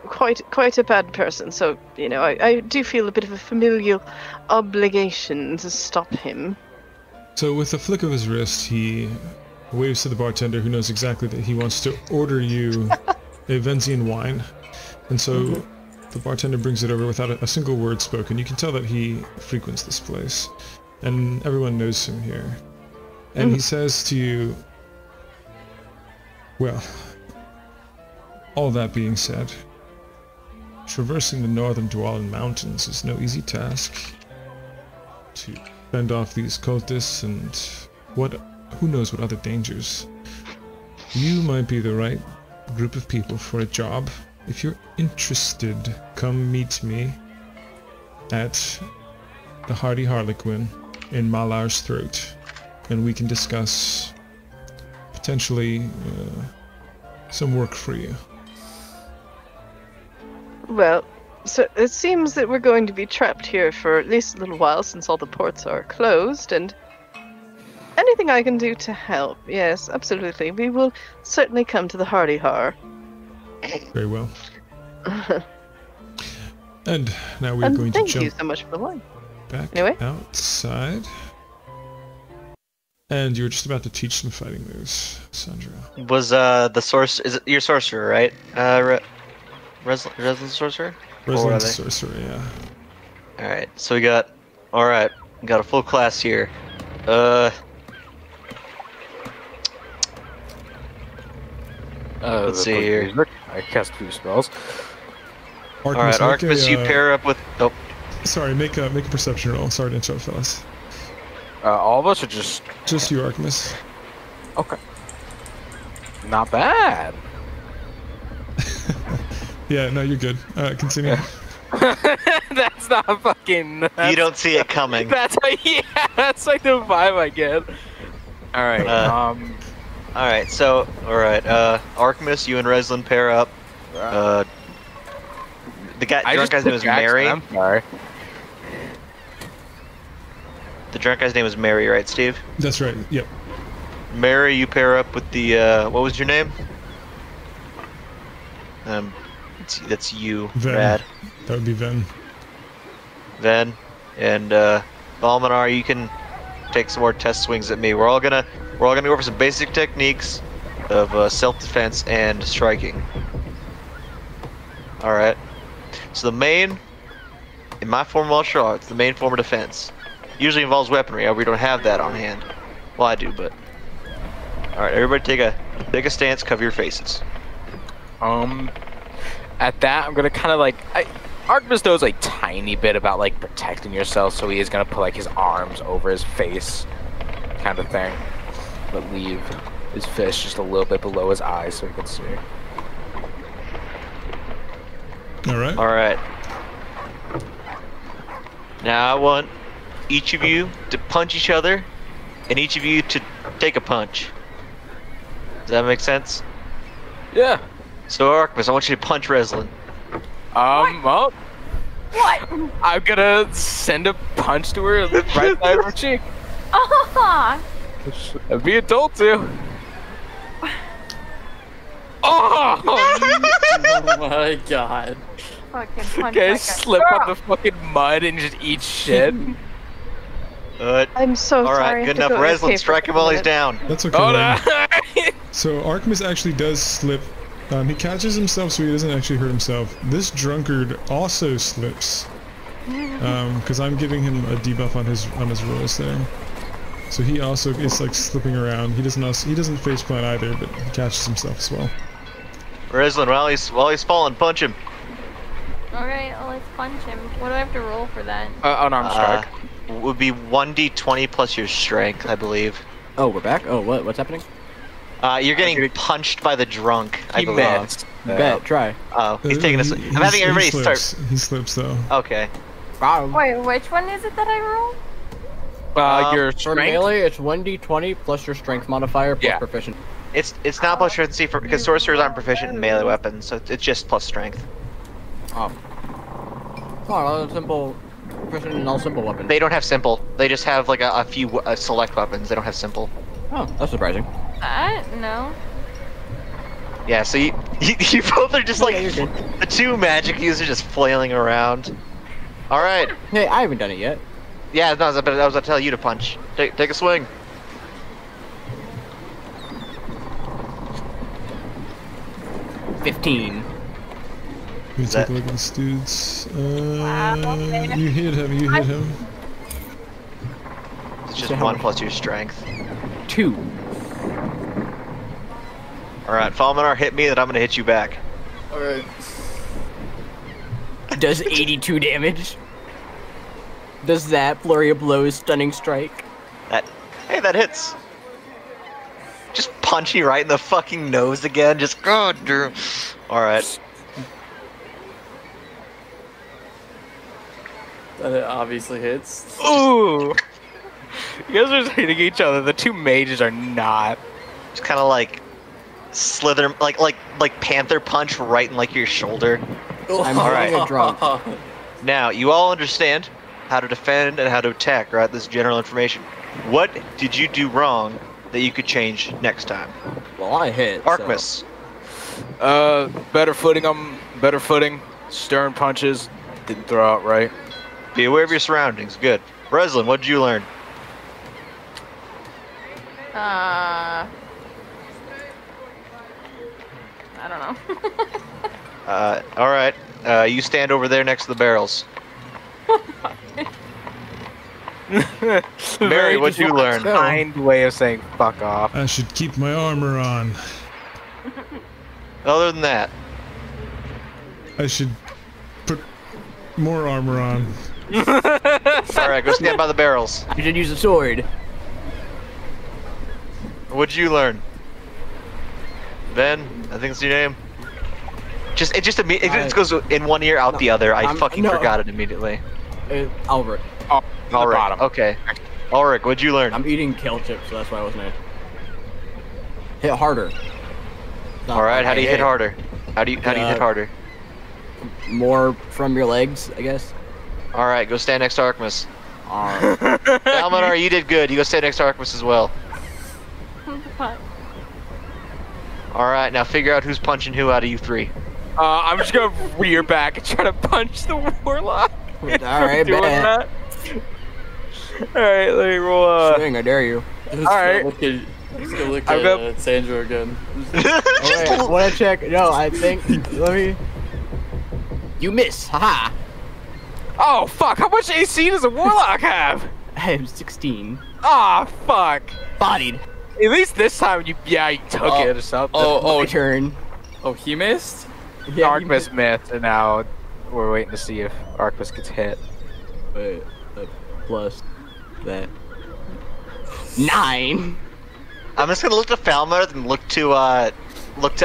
Quite a bad person. So, you know, I do feel a bit of a familial obligation to stop him. So with a flick of his wrist, he waves to the bartender, who knows exactly that he wants to order you a Venzian wine. And so the bartender brings it over without a single word spoken. You can tell that he frequents this place, and everyone knows him here. And he says to you, well, all that being said, traversing the northern Dwalin Mountains is no easy task. To fend off these cultists and who knows what other dangers. You might be the right group of people for a job. If you're interested, come meet me at the Hardy Harlequin in Malar's Throat, and we can discuss potentially some work for you. Well, so it seems that we're going to be trapped here for at least a little while since all the ports are closed, and anything I can do to help, yes, absolutely. We will certainly come to the Hardy Har. Very well. And now we're going to thank jump you so much for the wine. back Anyway. outside. And you were just about to teach some fighting moves, Sandra. Was the source? Is it your sorcerer, right? Resident sorcerer. Resident Sorcerer, yeah. All right. So we got. All right. We got a full class here. Let's see here. I cast 2 spells. Artemis, All right, Artemis, you pair up with. Oh, Sorry, make a perception roll. Sorry to interrupt, fellas. All of us are just Just you, Artemis. okay. Not bad. Yeah, no, you're good. Continue. That's not fucking. you don't see it coming. That's that's like the vibe I get. All right. All right. So, all right. Artemis, you and Reslin pair up. The drunk guy's name is Mary. I'm sorry. The drunk guy's name is Mary, right, Steve? That's right. Yep. Mary, you pair up with the. What was your name? That's you, Ven. Rad. That would be Ven. Ven, and Balmanar, you can take some more test swings at me. We're all gonna go over some basic techniques of self-defense and striking. All right. So in my form of martial arts, the main form of defense usually involves weaponry. We don't have that on hand. Well, I do, but all right. Everybody, take a stance. Cover your faces. At that, I'm gonna kind of like. Artemis knows a tiny bit about like protecting yourself, so he is gonna put like his arms over his face, kind of thing, but leave his fist just a little bit below his eyes so he can see. All right. All right. Now I want each of you to punch each other, and each of you to take a punch. Does that make sense? Yeah. So Artemis, I want you to punch Reslin. Well, What? I'm gonna send a punch to her right side of her cheek. Ah! I'd be a told to. Oh! Oh my god. Fucking punch Okay, that guy. slip on the fucking mud and just eat shit. I'm so All sorry. right, I good have to enough. go Reslin, escape strike for him while he's a minute. down. That's okay. Oh man. no! So Artemis actually does slip. He catches himself, so he doesn't actually hurt himself. This drunkard also slips, because I'm giving him a debuff on his rolls there. So he also is like slipping around. He doesn't faceplant either, but he catches himself as well. Reslin, while he's falling, punch him. Alright, well, let's punch him. What do I have to roll for that? Unarmed strike. Would be 1d20 plus your strength, I believe. Oh, we're back? Oh, what's happening? You're getting punched by the drunk, I He believe. missed. Bet, try. Oh, he's taking us. I'm having everybody he start. He slips though. Okay. Wait, which one is it that I roll? Your For strength. melee, it's 1d20 plus your strength modifier plus Yeah. proficient. It's not plus proficiency because sorcerers aren't proficient in melee weapons, so it's just plus strength. Oh, a simple Precision and all simple weapons. They don't have simple. They just have like a few select weapons. They don't have simple. Oh, that's surprising. No. Yeah, so you both are just like Yeah, you're good. the two magic users just flailing around. All right. Hey, I haven't done it yet. Yeah, no, I was about to tell you to punch. Take a swing. $15. Let me Is take that- a look at this dude's. okay. You hit him. You hit him. It's just So how 1 much? plus your strength. 2. All right, Falmanar, hit me, then I'm gonna hit you back. Alright. Does 82 damage. Does that flurry of blows stunning strike? Hey, that hits. Just punch you right in the fucking nose again. Just God, Drew. All right. That obviously hits. Ooh! You guys are just hitting each other. The two mages are not. Just kind of like slither, like panther punch right in like your shoulder. I'm Alright. holding a drunk. Now you all understand how to defend and how to attack, right? This is general information. What did you do wrong that you could change next time? Well, I hit. so- Artemis. Better footing. Better footing. Stern punches. Didn't throw out right. Be aware of your surroundings. Good. Breslin, what did you learn? I don't know. All right. You stand over there next to the barrels. Mary, what'd you learn? Kind way of saying fuck off. I should keep my armor on. Other than that, I should put more armor on. all right, go stand by the barrels. You should use a sword. What'd you learn? Ben, I think it's your name. It just goes in one ear, out the other. I fucking no. forgot it immediately. Albert. Ulrich, bottom. okay. Ulrich, what'd you learn? I'm eating kale chips, so that's why I wasn't there. Hit harder. Not All right, like how do you I hit harder? How do you hit harder? More from your legs, I guess. All right, go stand next to Artemis. Uh, Almanar, you did good. You go stand next to Artemis as well. Fuck. All right, now figure out who's punching who out of you three. I'm just gonna rear back and try to punch the warlock. All right, Doing bet. that. All right, let me roll. Swing, I dare you. Just Alright. Just gonna look I've at Sandra again. Wait, I want to check. No, I think. Let me. You miss. Haha. Oh fuck! How much AC does a warlock have? I have 16. Ah fuck! Bodied. At least this time you took it or something. My turn. Oh, he missed? Yeah, Artemis missed, and now we're waiting to see if Artemis gets hit. Wait, plus that. 9. I'm just gonna look to Falmar and look to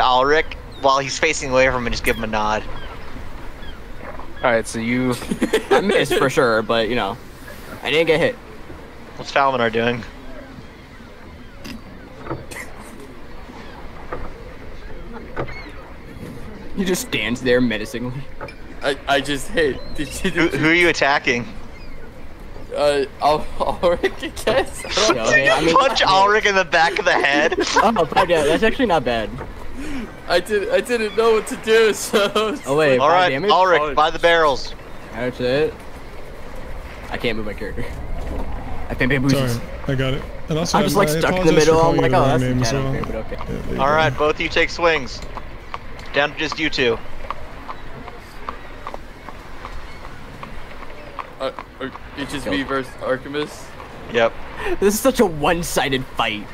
Ulrich while he's facing away from him and just give him a nod. All right, so you. I missed for sure, but you know, I didn't get hit. What's Falmanar doing? He just stands there menacingly. I just hit. Who are you attacking? Ulrich, I guess? I don't know. Okay, I mean, Punch Ulrich in the back of the head. Oh, yeah, that's actually not bad. I didn't know what to do, so... Oh wait, All 5 right, damage? Ulrich, by the barrels. That's it. I can't move my character. I can't pay boozes. Sorry, I got it. And also, I'm just like I stuck in the apologize for middle. I'm calling like, you oh, the that's wrong name as kind well. of weird, but okay. Yeah, there you All go. right, both of you take swings. Down to just you two. It's just me versus Artemis. Yep. This is such a one-sided fight.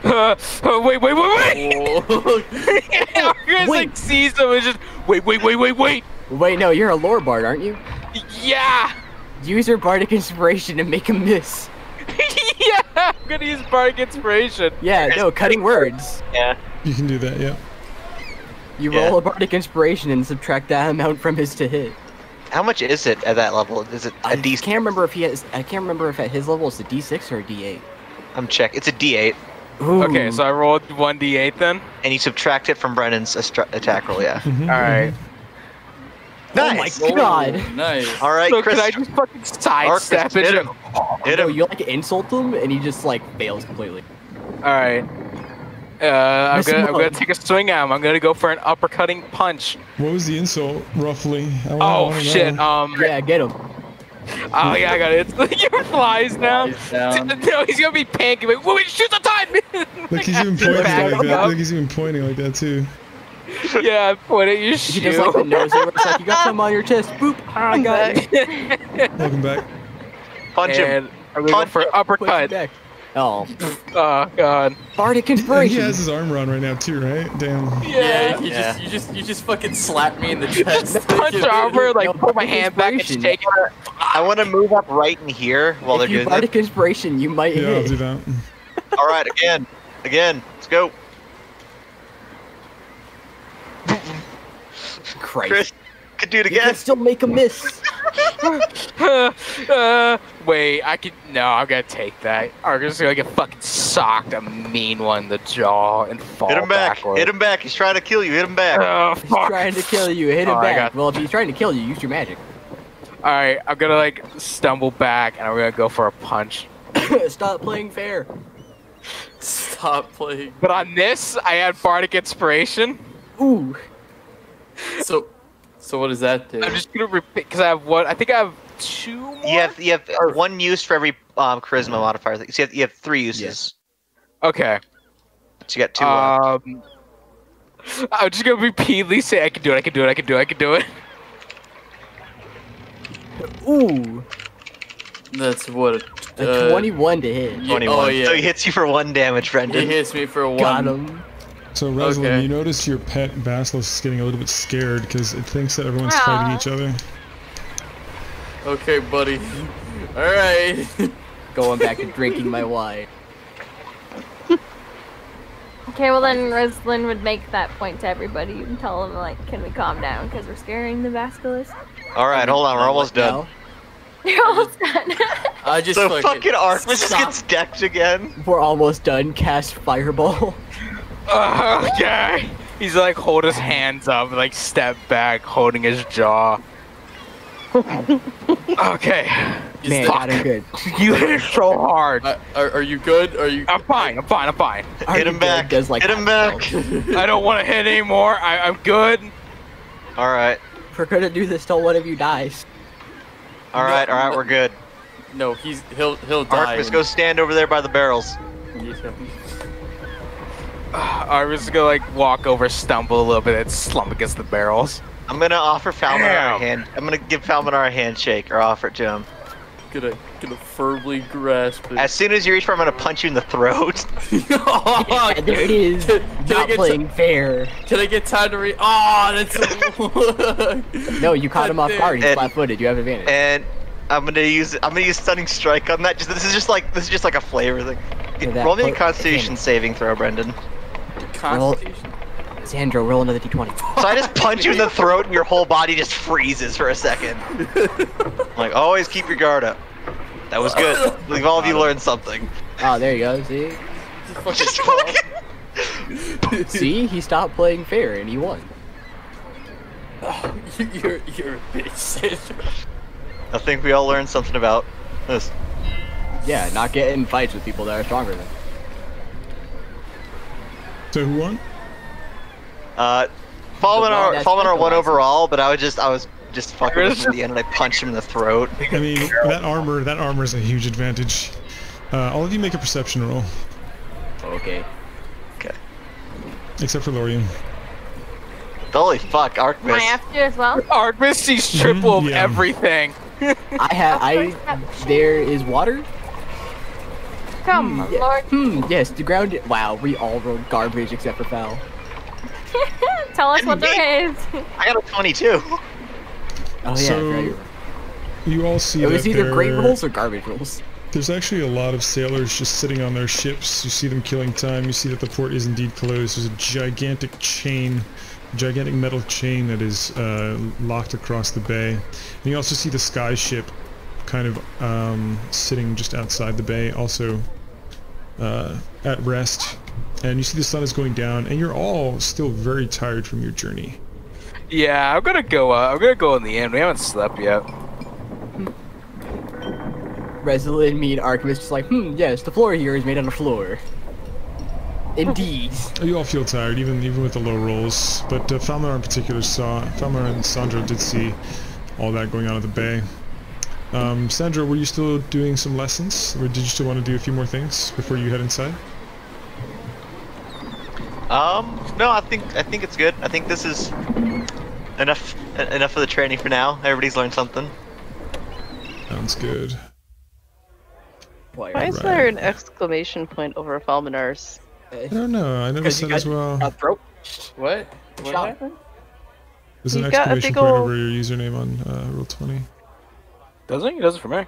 Wait! Oh. Artemis Wait. like sees him and just wait! Wait, no, you're a lore bard, aren't you? Yeah! Use your bardic inspiration and make him miss. Yeah! I'm gonna use bardic inspiration. Yeah, no, cutting words. Yeah. You can do that, yeah. You Yeah. roll a bardic inspiration and subtract that amount from his to hit. How much is it at that level? Is it a I D? can't remember if he has. I can't remember if at his level it's a D6 or a D8. I'm check. It's a D8, Ooh. Okay, so I rolled 1d8 then. and you subtract it from Brennan's attack roll. Yeah. Mhm, All right. Nice. Oh my god. Nice. All right, So Chris. can I just fucking sidestep hit it? him. Hit No, him. you like insult him and he just like fails completely. Alright. I'm Miss gonna Mug. take a swing at him. I'm gonna go for an uppercutting punch. What was the insult, roughly? I Oh wanna shit. know. Yeah, get him. Oh yeah, I got it. Your flies now. He's down. No, he's gonna be panicking. Like, wait, shoot the time. Look, he's even pointing Back like that. up. Look, he's even pointing like that too. Yeah, point at your He shoe. does like the nose there where it's like, you got some on your chest. Boop. Ah, I got it. Welcome back. Punch him. And I'm gonna go for an Puts you uppercut. back. Oh. Oh god. Bardic He inspiration. has his armor on right now too, right? Damn. Yeah, Yeah. you just fucking slap me in the chest. Punch armor, like No, pull my Bardic hand back and inspiration. shake it. I want to move up right in here while If they're you doing Bardic that. inspiration, you might Yeah, I'll hit. do that. All right, again. Let's go. Christ. Chris, could do it You can again. still make a miss. Wait, I can. No, I'm gonna take that. I'm just gonna get fucking socked a mean one in the jaw and fall Hit him back. backward. Hit him back. He's trying to kill you. Hit him back. Oh, He's fuck. trying to kill you. Hit him Oh, I back. got- Well, if he's trying to kill you, use your magic. Alright, I'm gonna like stumble back and I'm gonna go for a punch. Stop playing fair. Stop playing. But on this, I had Bardic Inspiration. Ooh. So what does that do? I'm just gonna repeat because I have one. I think I have two more. You have one use for every charisma modifier. So you have 3 uses. Okay. So you got 2 left. I'm just gonna repeatedly say I can do it. I can do it. I can do it. I can do it. Ooh. That's what. A 21 to hit. 21. Oh yeah. So he hits you for 1 damage, He Brendan. hits me for one. Got him. So Rosalind, Okay. you notice your pet basilisk is getting a little bit scared because it thinks that everyone's Aw. fighting each other. Okay, buddy. All right. Going back to drinking my wine. Okay, well then Rosalind would make that point to everybody and tell them like, can we calm down because we're scaring the basilisk. All right, hold on. We're almost done. Now, You're almost done. I just So fucking Artemis just stop. gets decked again. we're almost done. Cast fireball. Okay. He's like hold his hands up, like step back, holding his jaw. Okay. Man, Fuck. got him good. You hit it so hard. Are you good? Are you? I'm fine. I'm fine. I'm fine. Hit him back. Does like Hit him half back. health. I don't want to hit anymore. I'm good. All right. If we're gonna do this till one of you dies. All right. We're good. No, he'll die. Artemis, go stand over there by the barrels. I was just gonna like walk over, stumble a little bit, and slump against the barrels. I'm gonna offer Falmanar a Damn. hand. I'm gonna give Falmanar a handshake or offer it to him. Gonna firmly grasp it. As soon as you reach for him, I'm gonna punch you in the throat. Oh, Yeah, there it is. Can I Not get playing fair. Can I get time to read? Oh, that's. No, you caught him off guard. He's And- flat-footed. You have advantage. And I'm gonna use stunning strike on that. This is just like a flavor thing. Yeah, that Roll me a put- Constitution saving throw, Brendan. Constitution. Sandro, roll another d20. So I just punch you in the throat, and your whole body just freezes for a second. Like always, keep your guard up. That was good. Like all of you learned something. Oh, there you go. See? Just fucking. See? He stopped playing fair and he won. You're a bitch, Sandra. I think we all learned something about this. Yeah, not get in fights with people that are stronger than. So who won? Falmanar that's won equalized. overall, but I was just fucking with him at the end, and I punched him in the throat. I mean, that armor is a huge advantage. All of you make a perception roll, Okay. Okay. except for Lorian. Holy fuck, I Artemis. have to as well. Artemis sees triple of Yeah. everything. There is water? Come, Yeah. Lord. Yes, the ground. Wow, we all rolled garbage except for Foul. Tell us what there is. I got a 22. Oh, yeah, So- I forgot you were- You all see It was that either great there- rolls or garbage rolls. There's actually a lot of sailors just sitting on their ships. You see them killing time. You see that the port is indeed closed. There's a gigantic metal chain that is locked across the bay. And you also see the sky ship kind of sitting just outside the bay, also at rest. And you see the sun is going down, and you're all still very tired from your journey. Yeah, I'm gonna go. I'm gonna go in the inn. We haven't slept yet. Resolute, me, and Artemis just like, yes, the floor here is made on the floor. Indeed. You all feel tired, even with the low rolls. But Falmar in particular Falmar and Sandra did see all that going on at the bay. Sandra, were you still doing some lessons, or did you still want to do a few more things before you head inside? No, I think it's good. I think this is enough of the training for now. Everybody's learned something. Sounds good. Why is there an exclamation point over Falminar's? I don't know. I noticed that as well. Throat. What? What Shot. happened? There's an You've got a exclamation big point ol'- over your username on Roll20. Doesn't he? Does it for me.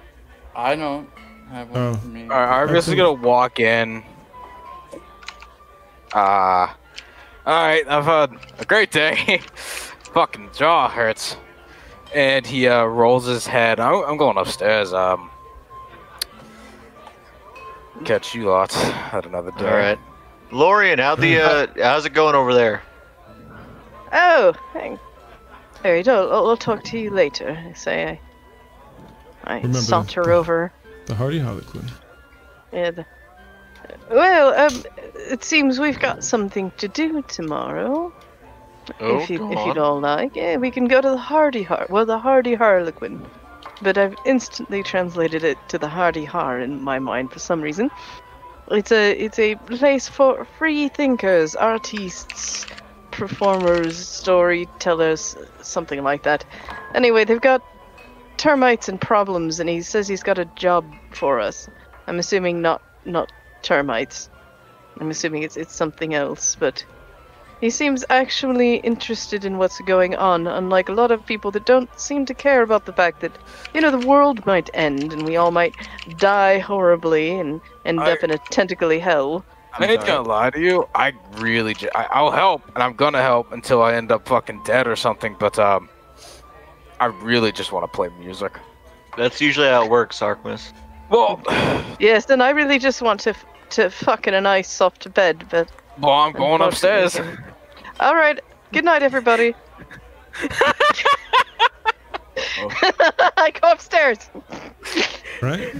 I don't have one Oh. for me. Alright, Argus is gonna walk in. Alright, I've had a great day. Fucking jaw hurts. And he rolls his head. I'm going upstairs. Catch you lot at another day. All right, Lorian, how's it going over there? Oh, hang. Alright, I'll talk to you later. I say I Remember saunter the- over. The Hardy Harlequin. Yeah. Well, it seems we've got something to do tomorrow. Oh, if go you'd on. all like, yeah, we can go to the Hardy Harlequin. But I've instantly translated it to the Hardy Har in my mind for some reason. It's a place for free thinkers, artists, performers, storytellers, something like that. Anyway, they've got termites and problems, and he says he's got a job for us. I'm assuming not termites. I'm assuming it's something else, but he seems actually interested in what's going on, unlike a lot of people that don't seem to care about the fact that, the world might end and we all might die horribly and end up in a tentacly hell. I ain't gonna lie to you. I really, I'll help, and I'm gonna help until I end up fucking dead or something. But I really just want to play music. That's usually how it works, Artemis. Well, Yes, and I really just want to fuck in a nice soft bed, but I'm going upstairs. all right. Good night, everybody. I go upstairs. Right?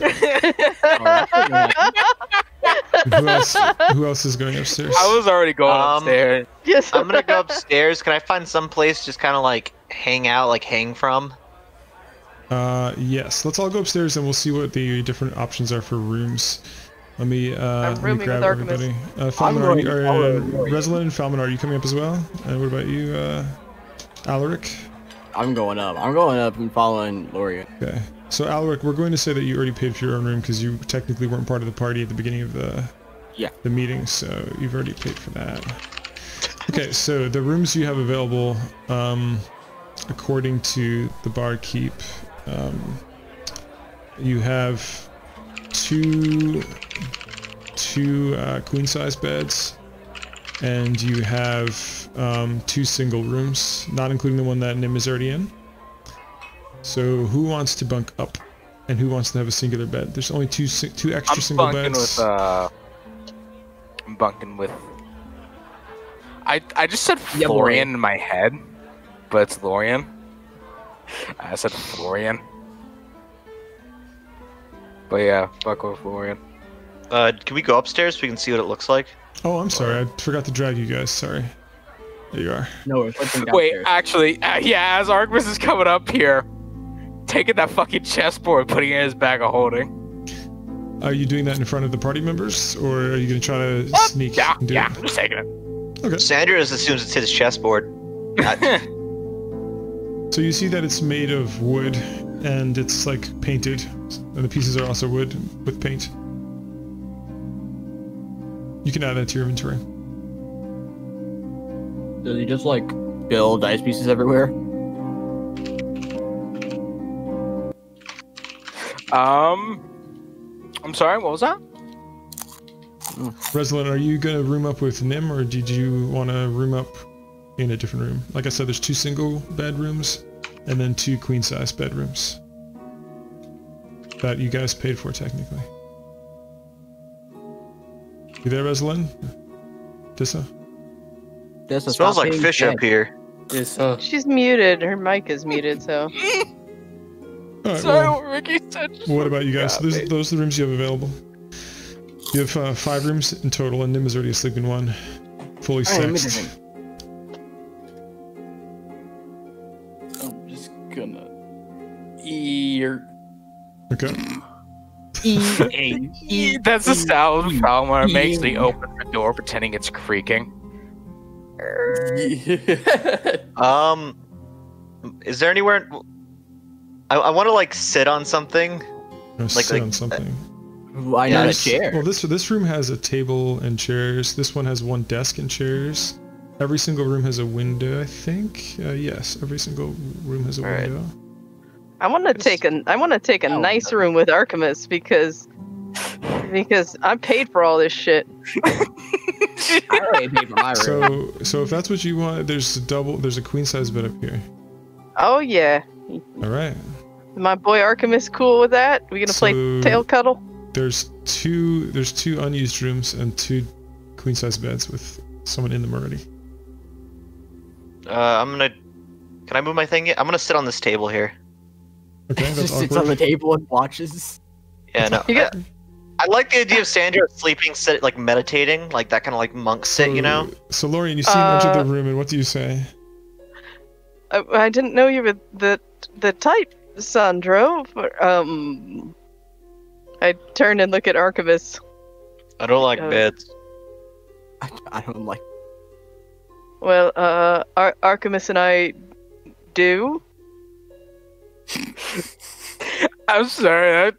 Alright. Who else is going upstairs? I was already going upstairs. Yes. I'm gonna go upstairs. Can I find some place just kind of like hang out, like hang from? Yes. Let's all go upstairs and we'll see what the different options are for rooms. Let me rooming grab with Artemis. everybody. I'm Falmar, going to follow Resolin and Falmar, are you coming up as well? And what about you, Alaric? I'm going up. I'm going up and following Lorian. Okay. So Alaric, we're going to say that you already paid for your own room because you technically weren't part of the party at the beginning of the meeting, so you've already paid for that. Okay, so the rooms you have available, according to the barkeep, you have two queen-size beds, and you have 2 single rooms, not including the one that Nim is already in. So who wants to bunk up, and who wants to have a singular bed? There's only two extra single beds. I'm bunking with. I just said Yeah, Florian Lorian. in my head, but it's Lorian. I said Florian. But yeah, bunk with Florian. Can we go upstairs so we can see what it looks like? Oh, I'm sorry. I forgot to drag you guys. Sorry. There you are. No, it's something Wait, downstairs. actually, yeah, as Artemis is coming up here, taking that fucking chessboard, putting it in his bag of holding. Are you doing that in front of the party members, or are you going to try to sneak Yeah, and do yeah, it? I'm just taking it. Okay. Sandra just assumes it's his chessboard. So you see that it's made of wood, and it's like painted, and the pieces are also wood with paint. You can add that to your inventory. Does he just like build dice pieces everywhere? I'm sorry, what was that? Resolin, are you going to room up with Nim, or did you want to room up in a different room? Like I said, there's 2 single bedrooms, and then 2 queen-size bedrooms that you guys paid for, technically. You there, Resolin? Dissa? This It smells like fish up here. Yes, huh? She's muted. Her mic is muted, so. All right, Sorry, well, what Ricky said. what about you guys? So Yeah, those are the rooms you have available. You have 5 rooms in total, and Nim is already asleep in one. Fully Alright, let me sexed. just- I'm just gonna ear. Okay. That's the sound Falmar makes. They open the door pretending it's creaking. Is there anywhere? I want to like sit on something. Or sit on something. Why not a Yes. chair? Well, this room has a table and chairs. This one has 1 desk and chairs. Every single room has a window, I think. Yes, every single room has a Alright. window. I want to take a Oh, nice room with Archimus because I'm paid for all this shit. I already paid for my room. So if that's what you want, there's a queen size bed up here. Oh yeah, All right. my boy Archimus cool with that? We gonna play So- tail cuddle? There's two unused rooms and 2 queen size beds with someone in them already. Can I move my thing? I'm gonna sit on this table here. Okay, that's Just sits on the awkward. table and watches. Yeah, no. You got- I like the idea of Sandra sleeping, sit, like meditating, like that kind of like monk sit, you know? So Lorian, you see him enter the room, and what do you say? I didn't know you were the type, Sandro. I turn and look at Archimus. I don't like beds. I don't like. Well, Archimus and I do. I'm sorry.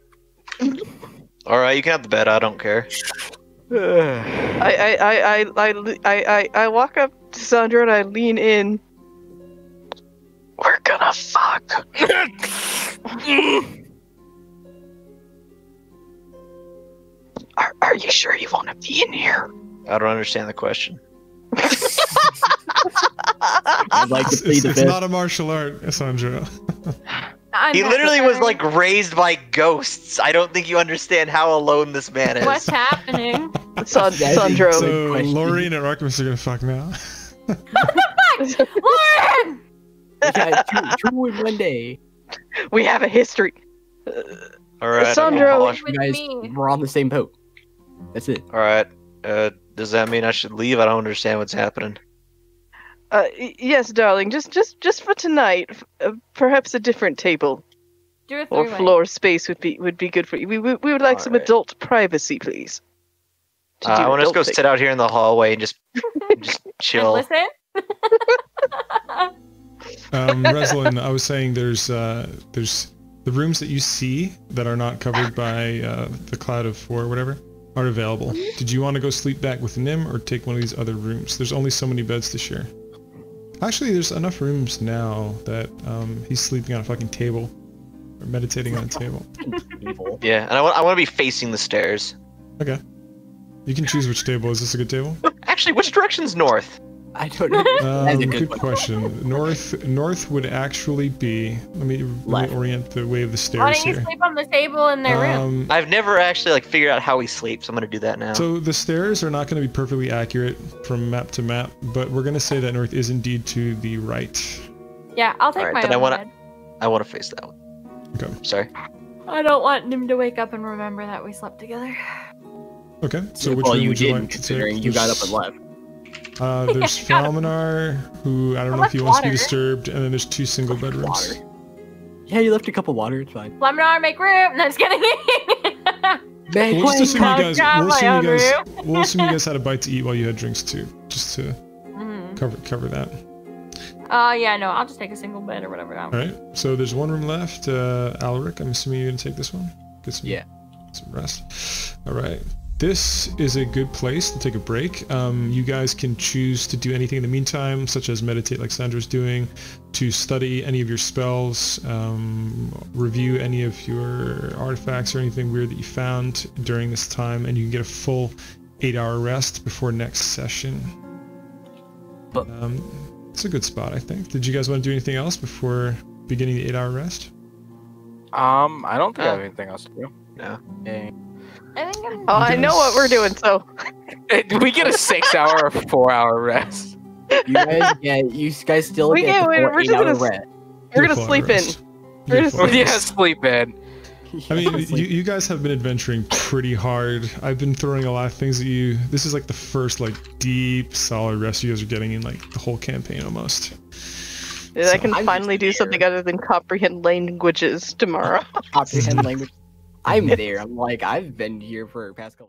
All right, you can have the bed. I don't care. I walk up to Sandro and I lean in. We're gonna fuck. Are you sure you want to be in here? I don't understand the question. I'd like to plead It's, the it's fifth. not a martial art, Sandra. I'm He back literally was already. like raised by ghosts. I don't think you understand how alone this man is. What's happening? Sandro. So question. Lorian and Archimus are gonna fuck now. Lauren! We got two in one day. We have a history. All right. Sandro. You With guys, me. we're on the same boat. That's it. All right. Does that mean I should leave? I don't understand what's happening. Yes, darling. Just for tonight. Perhaps a different table Do a or three-way. floor space would be good for you. We would like some Alright. adult privacy, please. To do I want to adult go things. sit out here in the hallway and just And chill. listen. Reslin, I was saying there's the rooms that you see that are not covered by the cloud of 4 or whatever are available. Did you want to go sleep back with Nim or take one of these other rooms? There's only so many beds to share. Actually, there's enough rooms now that he's sleeping on a fucking table or meditating on a table. Evil. Yeah, and I want to be facing the stairs. Okay. You can choose which table. Is this a good table? Actually, which direction's north? I don't know. That's a Good good question. North would actually be. Let me Left. orient the way of the Why stairs don't you here. sleep on the table in their room? I've never actually like figured out how he sleeps. I'm gonna do that now. So the stairs are not going to be perfectly accurate from map to map, but we're going to say that north is indeed to the right. Yeah, I'll take Alright, my then I own wanna- bed. I want to face that one. Okay. Sorry. I don't want him to wake up and remember that we slept together. Okay. So which well, room you would you didn't, like to considering take? you got up and left. There's I got up. Falminar, who I don't How know if much he wants to be water? disturbed, and then there's 2 single bedrooms. Water. Yeah, you left a cup of water. It's fine. Fleminar, make room! No, just kidding. Man, We'll just assume you I'll guys. grab We'll my assume you own guys. We'll assume you guys had a bite to eat while you had drinks too, just to Mhm. cover that. Yeah, no, I'll just take a single bed or whatever. All right. So there's 1 room left. Alaric, I'm assuming you're gonna take this one. Get some. Yeah. Some rest. All right. This is a good place to take a break. You guys can choose to do anything in the meantime, such as meditate like Sandra's doing, to study any of your spells, review any of your artifacts or anything weird that you found during this time, and you can get a full 8-hour rest before next session. But- It's a good spot, I think. Did you guys want to do anything else before beginning the 8-hour rest? I don't think I have anything else to do. I think I'm... Oh, I know what we're doing. So We get a 6-hour or 4-hour rest. You guys still Wait, get the wait, full we're just 8-hour gonna- rest. We're gonna sleep in. We're gonna sleep in. Yeah, sleep in. I mean, you guys have been adventuring pretty hard. I've been throwing a lot of things at you. This is like the first like deep, solid rest you guys are getting in like the whole campaign almost. I can I'm finally do there. something other than comprehend languages tomorrow. Comprehend language. I'm there. I'm like, I've been here for past couple.